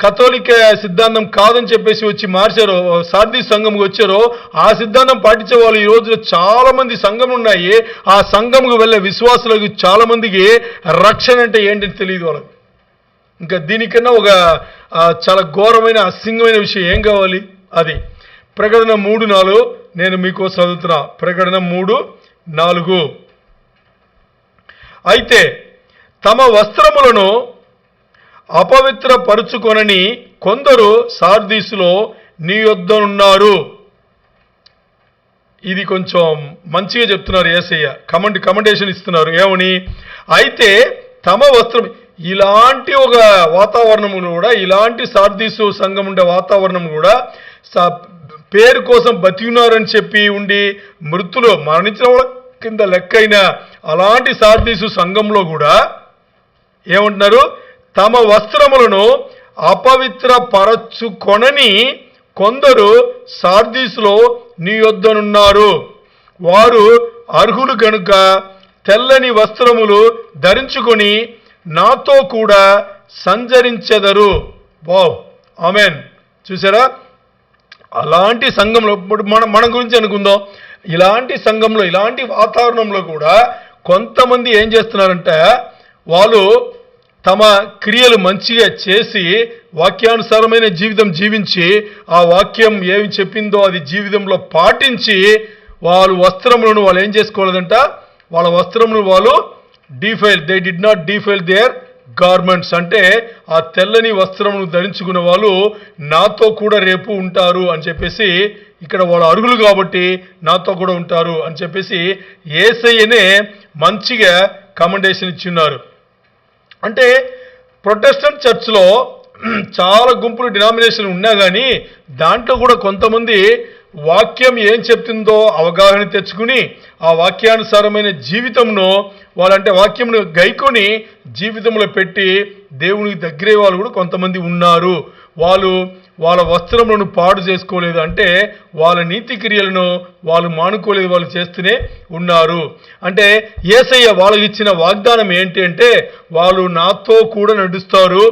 కథోలిక సిద్ధాంతం కాదని చెప్పేసి వచ్చి మార్చారో, సార్దీస్ సంఘంకి వచ్చారో, ఆ సిద్ధాంతం పాటించే వాళ్ళు ఈ రోజులో చాలా మంది సంఘం ఉన్నాయి. ఆ సంఘంకు వెళ్ళే విశ్వాసులకు చాలా మందికి రక్షణ అంటే ఏంటని తెలియదు వాళ్ళకి. ఇంకా దీనికన్నా ఒక చాలా ఘోరమైన అసింగమైన విషయం ఏం కావాలి? అది ప్రకటన 3:4 నేను మీకు చదువుతున్నా. ప్రకటన 3:4. అయితే తమ వస్త్రములను అపవిత్రపరుచుకొనని కొందరు సార్దీసులో నీ యొద్దనున్నారు. ఇది కొంచెం మంచిగా చెప్తున్నారు యేసయ్య, కమెండేషన్ ఇస్తున్నారు. ఏమని? అయితే తమ వస్త్రం, ఇలాంటి ఒక వాతావరణమును కూడా, ఇలాంటి సార్దీసు సంఘం ఉండే వాతావరణం కూడా పేరు కోసం బతికున్నారని చెప్పి ఉండి మృతులు మరణించిన వాళ్ళ కింద లెక్కైన అలాంటి సార్దీసు సంఘంలో కూడా ఏమంటున్నారు? తమ వస్త్రములను అపవిత్రపరచుకొనని కొందరు సార్దీసులో నీ యొద్దనున్నారు. వారు అర్హులు గనుక తెల్లని వస్త్రములు ధరించుకొని నాతో కూడా సంచరించెదరు. Wow, amen. చూసారా? అలాంటి సంఘంలో ఇప్పుడు మన గురించి అనుకుందాం. ఇలాంటి సంఘంలో, ఇలాంటి వాతావరణంలో కూడా కొంతమంది ఏం చేస్తున్నారంటే వాళ్ళు తమ క్రియలు మంచిగా చేసి వాక్యానుసారమైన జీవితం జీవించి ఆ వాక్యం ఏమి చెప్పిందో అది జీవితంలో పాటించి వాళ్ళ వస్త్రములను వాళ్ళు ఏం చేసుకోలేదంట, వాళ్ళ వస్త్రములు వాళ్ళు they did not defile their garments. అంటే ఆ తెల్లని వస్త్రమును ధరించుకున్న వాళ్ళు నాతో కూడా రేపు ఉంటారు అని చెప్పేసి, ఇక్కడ వాళ్ళు అర్హులు కాబట్టి నాతో కూడా ఉంటారు అని చెప్పేసి యేసయ్యనే మంచిగా కమెండేషన్ ఇచ్చున్నారు. అంటే ప్రొటెస్టెంట్ చర్చ్లో చాలా గుంపులు డినామినేషన్ ఉన్నా కానీ దాంట్లో కూడా కొంతమంది వాక్యం ఏం చెప్తుందో అవగాహన తెచ్చుకుని ఆ వాక్యానుసారమైన జీవితంను వాళ్ళంటే వాక్యంను గైకొని జీవితంలో పెట్టి దేవునికి దగ్గరే వాళ్ళు కూడా కొంతమంది ఉన్నారు. వాళ్ళు వాళ్ళ వస్త్రములను పాడు చేసుకోలేదు, అంటే వాళ్ళ నీతి క్రియలను వాళ్ళు మానుకోలేదు, వాళ్ళు చేస్తూనే ఉన్నారు. అంటే యేసయ్య వాళ్ళకి ఇచ్చిన వాగ్దానం ఏంటి అంటే వాళ్ళు నాతో కూడా నడుస్తారు,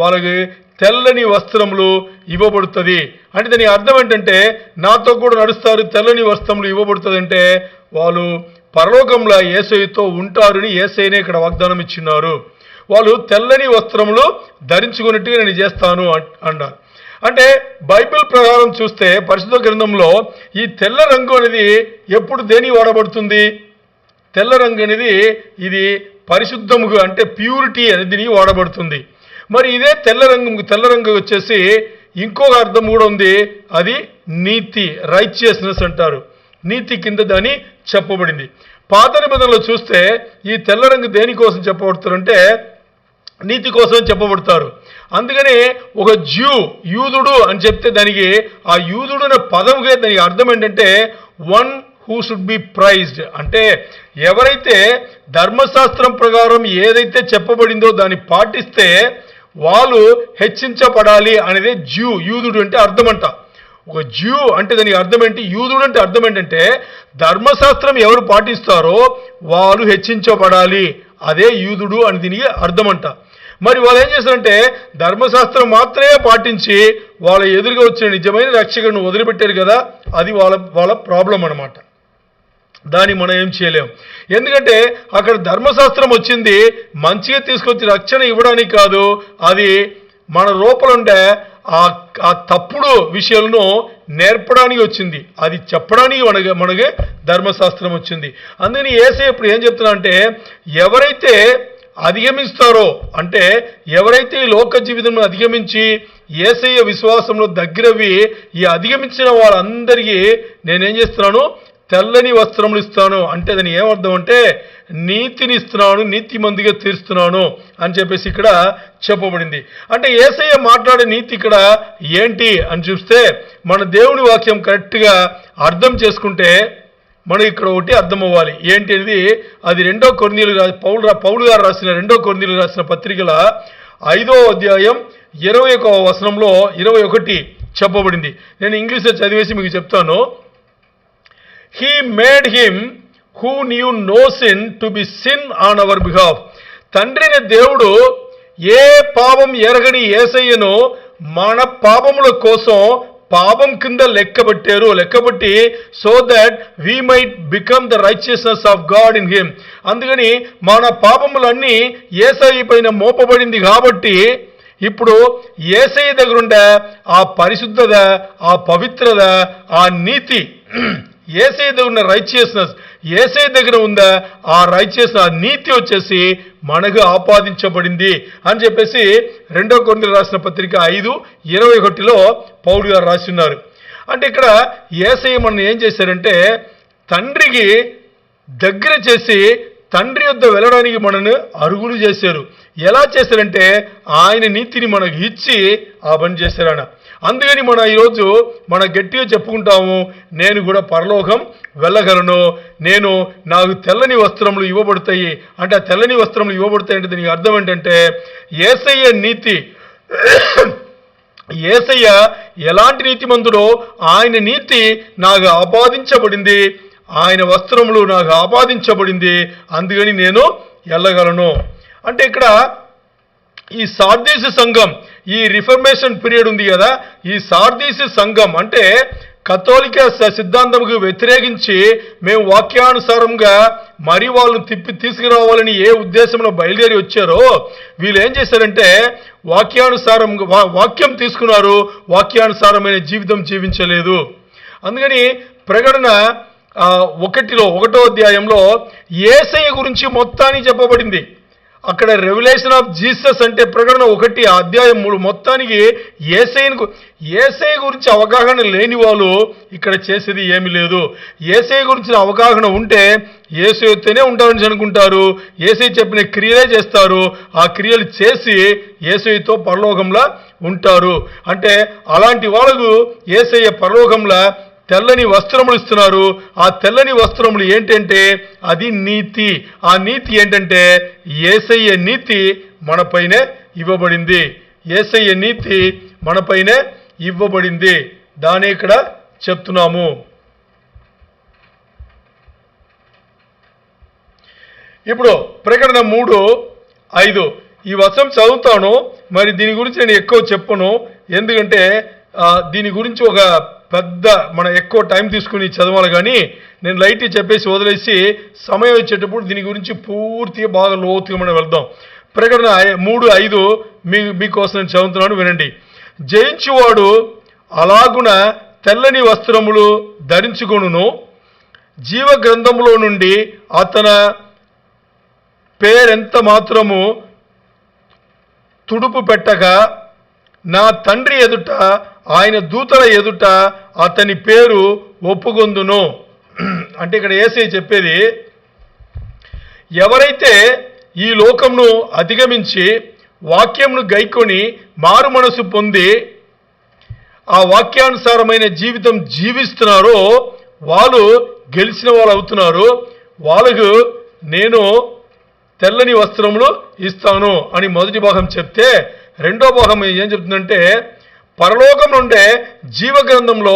వాళ్ళకి తెల్లని వస్త్రములు ఇవ్వబడుతుంది. అంటే దాని అర్థం ఏంటంటే నాతో కూడా నడుస్తారు, తెల్లని వస్త్రములు ఇవ్వబడుతుంది అంటే వాళ్ళు పరలోకంలో యేసయ్యతో ఉంటారని యేసయ్యనే ఇక్కడ వాగ్దానం ఇచ్చినారు. వాళ్ళు తెల్లని వస్త్రములు ధరించుకున్నట్టుగా నేను చేస్తాను అన్నారు. అంటే బైబిల్ ప్రకారం చూస్తే పరిశుద్ధ గ్రంథంలో ఈ తెల్ల రంగు అనేది ఎప్పుడు దేని వాడబడుతుంది? తెల్ల రంగు అనేది ఇది పరిశుద్ధముగా అంటే ప్యూరిటీ అనేది వాడబడుతుంది. మరి ఇదే తెల్ల రంగు వచ్చేసి ఇంకొక అర్థం కూడా ఉంది, అది నీతి, రైచియస్నెస్ అంటారు. నీతి కింద దాన్ని చెప్పబడింది. పాత నిబంధనలో చూస్తే ఈ తెల్ల రంగు దేనికోసం చెప్పబడతారంటే నీతి కోసం చెప్పబడతారు. అందుకని ఒక యూదుడు అని చెప్తే దానికి ఆ యూదుడు అనే పదముగా దానికి అర్థం ఏంటంటే one who should be praised, అంటే ఎవరైతే ధర్మశాస్త్రం ప్రకారం ఏదైతే చెప్పబడిందో దాన్ని పాటిస్తే వాళ్ళు హెచ్చించబడాలి అనేది యూదుడు అంటే అర్థమంట. ఒక అంటే దానికి అర్థం ఏంటి? యూదుడు అంటే అర్థం ఏంటంటే ధర్మశాస్త్రం ఎవరు పాటిస్తారో వాళ్ళు హెచ్చించబడాలి, అదే యూదుడు అని దీనికి అర్థమంట. మరి వాళ్ళు ఏం చేస్తారంటే ధర్మశాస్త్రం మాత్రమే పాటించి వాళ్ళ ఎదురుగా వచ్చిన నిజమైన రక్షకుడిని వదిలిపెట్టారు కదా, అది వాళ్ళ ప్రాబ్లం అన్నమాట. దాన్ని మనం ఏం చేయలేం. ఎందుకంటే అక్కడ ధర్మశాస్త్రం వచ్చింది మంచిగా తీసుకొచ్చి రక్షణ ఇవ్వడానికి కాదు, అది మన లోపల ఉండే ఆ తప్పుడు విషయాలను నేర్పడానికి వచ్చింది, అది చెప్పడానికి మనకి ధర్మశాస్త్రం వచ్చింది. అందుకని యేసయ్య ఇప్పుడు ఏం చెప్తున్నా అంటే ఎవరైతే అధిగమిస్తారో, అంటే ఎవరైతే ఈ లోక జీవితంలో అధిగమించి యేసయ్య విశ్వాసంలో దగ్గరవి ఈ అధిగమించిన వాళ్ళందరికీ నేనేం చేస్తున్నాను? తెల్లని వస్త్రములు ఇస్తాను. అంటే దాని ఏమర్థం అంటే నీతిని ఇస్తున్నాను, నీతిమంతుగా తీరుస్తున్నాను అని చెప్పేసి ఇక్కడ చెప్పబడింది. అంటే యేసయ్య మాట్లాడే నీతి ఇక్కడ ఏంటి అని చూస్తే మన దేవుని వాక్యం కరెక్ట్గా అర్థం చేసుకుంటే మనకి ఇక్కడ ఒకటి అర్థం అవ్వాలి. ఏంటి అనేది అది 2 కొరింథీయులు పౌలు గారు రాసిన 2 కొరింథీయులు రాసిన పత్రికల 5వ అధ్యాయం 21వ వచనంలో 21 చెప్పబడింది. నేను ఇంగ్లీష్లో చదివేసి మీకు చెప్తాను. He made him who knew no sin to be sin on our behalf. తండ్రి అయిన దేవుడు ఏ పాపం ఎరగని యేసయ్యను మన పాపముల కోసం పాపం కింద లెక్కబట్టి so that we might become the righteousness of God in him. అందుకని మన పాపములన్నీ యేసయ్య పైన మోపబడింది కాబట్టి ఇప్పుడు యేసయ్య దగ్గర ఉండే ఆ పరిశుద్ధత, ఆ పవిత్రత, ఆ నీతి, యేసయ్య దగ్గర ఉన్న రైచియస్నెస్, యేసయ్య దగ్గర ఉందా ఆ రైచియస్నెస్, ఆ నీతి వచ్చేసి మనకు ఆపాదించబడింది అని చెప్పేసి 2 కొరింథీయులకు రాసిన పత్రిక 5:21లో పౌలు గారు రాసి ఉన్నారు. అంటే ఇక్కడ యేసయ్య మనం ఏం చేశారంటే తండ్రికి దగ్గర చేసి తండ్రి యొద్ద వెళ్ళడానికి మనను అరుగులు చేశారు. ఎలా చేశారంటే ఆయన నీతిని మనకు ఇచ్చి ఆ పని చేశారన్న. అందుకని మనం ఈరోజు మనం గట్టిగా చెప్పుకుంటాము, నేను కూడా పరలోకం వెళ్ళగలను, నాకు తెల్లని వస్త్రములు ఇవ్వబడతాయి. అంటే ఆ తెల్లని వస్త్రములు ఇవ్వబడతాయి అంటే దీనికి అర్థం ఏంటంటే యేసయ్య నీతి, యేసయ్య ఎలాంటి నీతిమంతుడో ఆయన నీతి నాకు ఆపాదించబడింది, ఆయన వస్త్రములు నాకు ఆపాదించబడింది, అందుకని నేను వెళ్ళగలను. అంటే ఇక్కడ ఈ సార్దీసు సంఘం, ఈ రిఫర్మేషన్ పీరియడ్ ఉంది కదా, ఈ సార్దీసు సంఘం అంటే కథోలిక సిద్ధాంతంకు వ్యతిరేకించి మేము వాక్యానుసారంగా మరి వాళ్ళు తీసుకురావాలని ఏ ఉద్దేశంలో బయలుదేరి వచ్చారో వీళ్ళు ఏం చేశారంటే వాక్యం తీసుకున్నారు, వాక్యానుసారమైన జీవితం జీవించలేదు. అందుకని ప్రకటన 1వ అధ్యాయంలో యేసయ్య గురించి మొత్తాన్ని చెప్పబడింది. అక్కడ రెవల్యూషన్ ఆఫ్ జీసస్ అంటే ప్రకటన 1 అధ్యాయం 3 మొత్తానికి యేసయ్య గురించి అవగాహన లేని వాళ్ళు ఇక్కడ చేసేది ఏమీ లేదు. యేసయ్య గురించిన అవగాహన ఉంటే యేసయ్యతోనే ఉంటారని అనుకుంటారు. యేసయ్య చెప్పిన క్రియలే చేస్తారు. ఆ క్రియలు చేసి యేసయ్యతో పరలోకంలో ఉంటారు. అంటే అలాంటి వాళ్ళకు యేసయ్య పరలోకంలో తెల్లని వస్త్రములు ఇస్తున్నారు. ఆ తెల్లని వస్త్రములు ఏంటంటే అది నీతి. ఆ నీతి ఏంటంటే యేసయ్య నీతి మనపైనే ఇవ్వబడింది. యేసయ్య నీతి మనపైనే ఇవ్వబడింది. దాని ఇక్కడ చెప్తున్నాము. ఇప్పుడు ప్రకటన 3:5 ఈ వచనం చదువుతాను. మరి దీని గురించి నేను ఎక్కువ చెప్పను, ఎందుకంటే దీని గురించి ఒక పెద్ద మన ఎక్కువ టైం తీసుకుని చదవాలి. కానీ నేను లైట్ చెప్పేసి వదిలేసి సమయం వచ్చేటప్పుడు దీని గురించి పూర్తిగా బాగా లోతుగా మనం వెళ్దాం. ప్రకటన 3:5 మీకోసం నేను చదువుతున్నాను, వినండి. జయించువాడు అలాగున తెల్లని వస్త్రములు ధరించుకొనును, జీవ గ్రంథములో నుండి అతని పేరెంత మాత్రము తుడుపు పెట్టగా నా తండ్రి ఎదుట ఆయన దూతల ఎదుట అతని పేరు ఒప్పుకొందును. అంటే ఇక్కడ యేసయ్య చెప్పేది, ఎవరైతే ఈ లోకంను అధిగమించి వాక్యంను గైకొని మారు మనసు పొంది ఆ వాక్యానుసారమైన జీవితం జీవిస్తున్నారో వాళ్ళు గెలిచిన వాళ్ళు అవుతున్నారు. వాళ్ళకు నేను తెల్లని వస్త్రములు ఇస్తాను అని మొదటి భాగం చెప్తే, రెండో భాగం ఏం చెప్తుందంటే పరలోకం నుండే జీవ గ్రంథంలో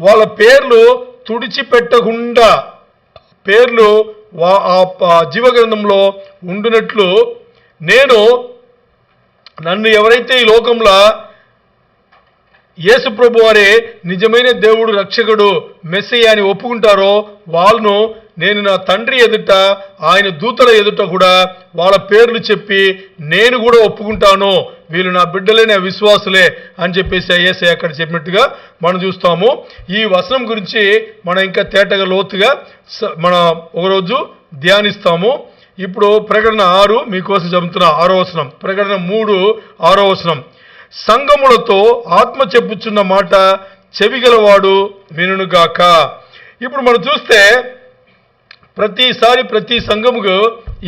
వాళ్ళ పేర్లు తుడిచిపెట్టకుండా పేర్లు జీవ గ్రంథంలో ఉండునట్లు నన్ను ఎవరైతే ఈ లోకంలో యేసు ప్రభు వారే నిజమైన దేవుడు, రక్షకుడు, మెస్సయ్య అని ఒప్పుకుంటారో వాళ్ళను నేను నా తండ్రి ఎదుట ఆయన దూతల ఎదుట కూడా వాళ్ళ పేర్లు చెప్పి నేను కూడా ఒప్పుకుంటాను, వీళ్ళు నా బిడ్డలే, నా విశ్వాసులే అని చెప్పేసి యేసయ్య అక్కడ చెప్పినట్టుగా మనం చూస్తాము. ఈ వచనం గురించి మనం ఇంకా తేటగా లోతుగా మనం ఒకరోజు ధ్యానిస్తాము. ఇప్పుడు ప్రకటన 6 మీకోసం చెబుతున్నా 6వ వచనం. ప్రకటన 3:6వ వచనం. సంఘములతో ఆత్మ చెప్పుచున్న మాట చెవిగలవాడు వినుగాక. ఇప్పుడు మనం చూస్తే ప్రతిసారి ప్రతి సంఘముకు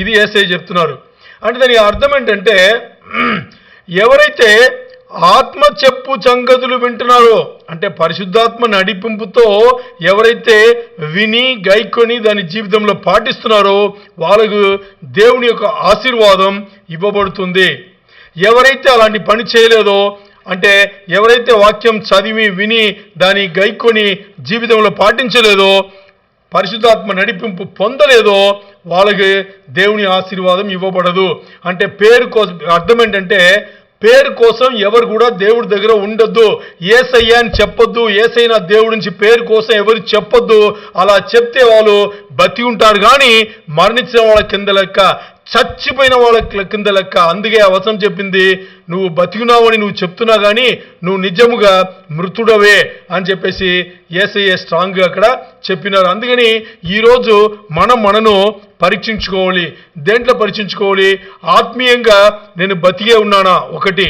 ఇది యేసయ్య చెప్తున్నారు. అంటే దాని అర్థం ఏంటంటే ఎవరైతే ఆత్మ చెప్పు సంగతులు వింటున్నారో, అంటే పరిశుద్ధాత్మ నడిపింపుతో ఎవరైతే విని గైకొని దాని జీవితంలో పాటిస్తున్నారో వాళ్ళకు దేవుని యొక్క ఆశీర్వాదం ఇవ్వబడుతుంది. ఎవరైతే అలాంటి పని చేయలేదో, అంటే ఎవరైతే వాక్యం చదివి విని దాని గైకొని జీవితంలో పాటించలేదో, పరిశుద్ధాత్మ నడిపింపు పొందలేదో వాళ్ళకి దేవుని ఆశీర్వాదం ఇవ్వబడదు. అంటే పేరు కోసం అర్థం ఏంటంటే పేరు కోసం ఎవరు కూడా దేవుడి దగ్గర ఉండొద్దు. యేసయ్య అని చెప్పొద్దు, యేసయ్య నా దేవుడి నుంచి పేరు కోసం ఎవరు చెప్పొద్దు. అలా చెప్తే వాళ్ళు బతి ఉంటారు, కానీ మరణించిన వాళ్ళ కింద లెక్క, చచ్చిపోయిన వాళ్ళ కింద లెక్క. అందుకే ఆ వచనం చెప్పింది, నువ్వు బతికున్నావు అని నువ్వు చెప్తున్నా కానీ నువ్వు నిజముగా మృతుడవే అని చెప్పేసి యేసయ్య స్ట్రాంగ్గా అక్కడ చెప్పినారు. అందుకని ఈరోజు మనను పరీక్షించుకోవాలి. దేంట్లో పరీక్షించుకోవాలి? ఆత్మీయంగా నేను బతికే ఉన్నానా? ఒకటి,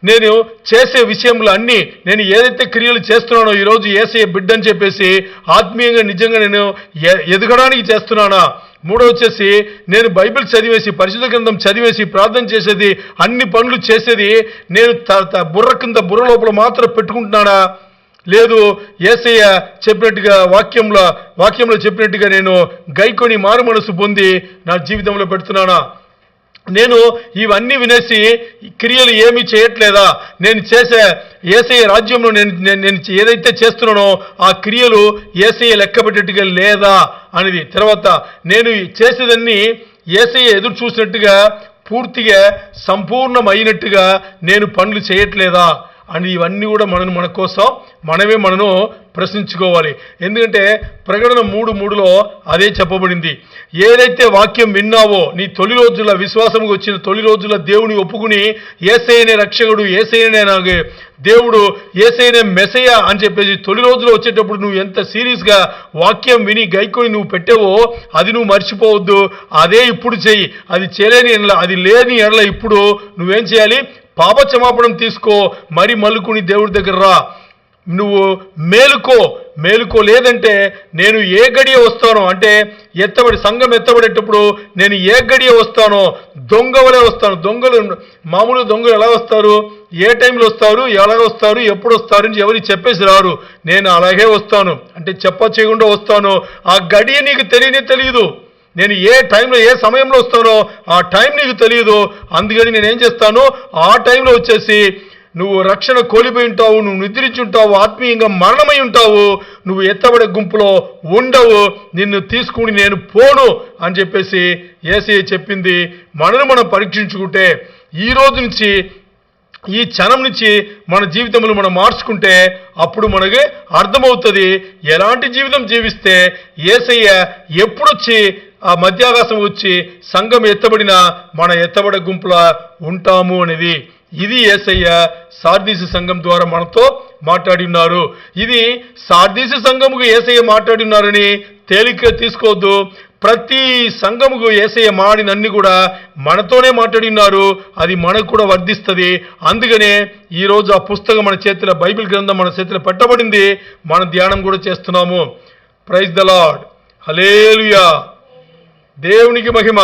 నేను చేసే విషయంలో అన్నీ నేను ఏదైతే క్రియలు చేస్తున్నానో ఈరోజు యేసయ్య బిడ్డని చెప్పేసి ఆత్మీయంగా నిజంగా నేను ఎదగడానికి చేస్తున్నానా? మూడో వచ్చేసి నేను బైబిల్ చదివేసి పరిశుద్ధ గ్రంథం చదివేసి ప్రార్థన చేసేది అన్ని పనులు చేసేది నేను బుర్ర లోపల మాత్రం పెట్టుకుంటున్నానా? లేదు యేసయ్య చెప్పినట్టుగా వాక్యంలో చెప్పినట్టుగా నేను గైకొని మారు మనసు పొంది నా జీవితంలో పెడుతున్నానా? నేను ఇవన్నీ వినేసి క్రియలు ఏమీ చేయట్లేదా? నేను చేసే యేసయ్య రాజ్యంలో నేను ఏదైతే చేస్తున్నానో ఆ క్రియలు యేసయ్య లెక్కపెట్టేట్టుగా లేదా అనేది. తర్వాత నేను చేసేదన్నీ యేసయ్య ఎదురు చూసినట్టుగా పూర్తిగా సంపూర్ణమైనట్టుగా నేను పనులు చేయట్లేదా అని ఇవన్నీ కూడా మన కోసం మనను ప్రశ్నించుకోవాలి. ఎందుకంటే ప్రకటన 3:3లో అదే చెప్పబడింది. ఏదైతే వాక్యం విన్నావో, నీ తొలి రోజుల విశ్వాసంగా వచ్చిన తొలి రోజుల దేవుని ఒప్పుకుని యేసయ్యనే రక్షకుడు, యేసయ్యనే నాకు దేవుడు, యేసయ్యనే మెసయ్య అని చెప్పేసి తొలి రోజులో వచ్చేటప్పుడు నువ్వు ఎంత సీరియస్గా వాక్యం విని గైకొని నువ్వు పెట్టావో అది నువ్వు మర్చిపోవద్దు. అదే ఇప్పుడు చెయ్యి. అది చేయలేని ఎడల, అది లేని ఎడల ఇప్పుడు నువ్వేం చేయాలి? పాప క్షమాపణం తీసుకో, మరి మల్లుకుని దేవుడి దగ్గర రా. నువ్వు మేలుకో లేదంటే నేను ఏ గడియ వస్తానో, అంటే సంఘం ఎత్తబడేటప్పుడు నేను ఏ గడియ వస్తానో దొంగవలే వస్తాను. మామూలు దొంగలు ఎలా వస్తారు? ఏ టైంలో వస్తారు, ఎలా వస్తారు, ఎప్పుడు వస్తారు అని ఎవరికి చెప్పేసి రారు. నేను అలాగే వస్తాను, అంటే చేయకుండా వస్తాను. ఆ గడియ నీకు తెలియదు. నేను ఏ టైంలో ఏ సమయంలో వస్తానో ఆ టైం నీకు తెలియదు. అందుకని నేనేం చేస్తాను, ఆ టైంలో వచ్చేసి నువ్వు రక్షణ కోల్పోయి ఉంటావు, నువ్వు నిద్రించి ఉంటావు, ఆత్మీయంగా మరణమై ఉంటావు, నువ్వు ఎత్తబడే గుంపులో ఉండవు, నిన్ను తీసుకుని నేను పోను అని చెప్పేసి యేసయ్య చెప్పింది. మనం పరీక్షించుకుంటే ఈ రోజు నుంచి, ఈ క్షణం నుంచి మన జీవితంలో మనం మార్చుకుంటే అప్పుడు మనకి అర్థమవుతుంది ఎలాంటి జీవితం జీవిస్తే యేసయ్య ఎప్పుడొచ్చి ఆ మధ్యాకాశం వచ్చి సంఘం ఎత్తబడిన మన ఎత్తబడే గుంపులా ఉంటాము అనేది. ఇది యేసయ్య సార్దీసు సంఘం ద్వారా మనతో మాట్లాడి ఉన్నారు. ఇది సార్దీసు సంఘముకు యేసయ్య మాట్లాడి ఉన్నారని తేలిక తీసుకోవద్దు. ప్రతి సంఘముకు యేసయ్య మాడినన్ని కూడా మనతోనే మాట్లాడి ఉన్నారు. అది మనకు కూడా వర్ధిస్తుంది. అందుకనే ఈరోజు ఆ పుస్తకం మన చేతిలో, బైబిల్ గ్రంథం మన చేతిలో పెట్టబడింది. మనం ధ్యానం కూడా చేస్తున్నాము. Praise the Lord. హల్లెలూయా. దేవునికి మహిమ.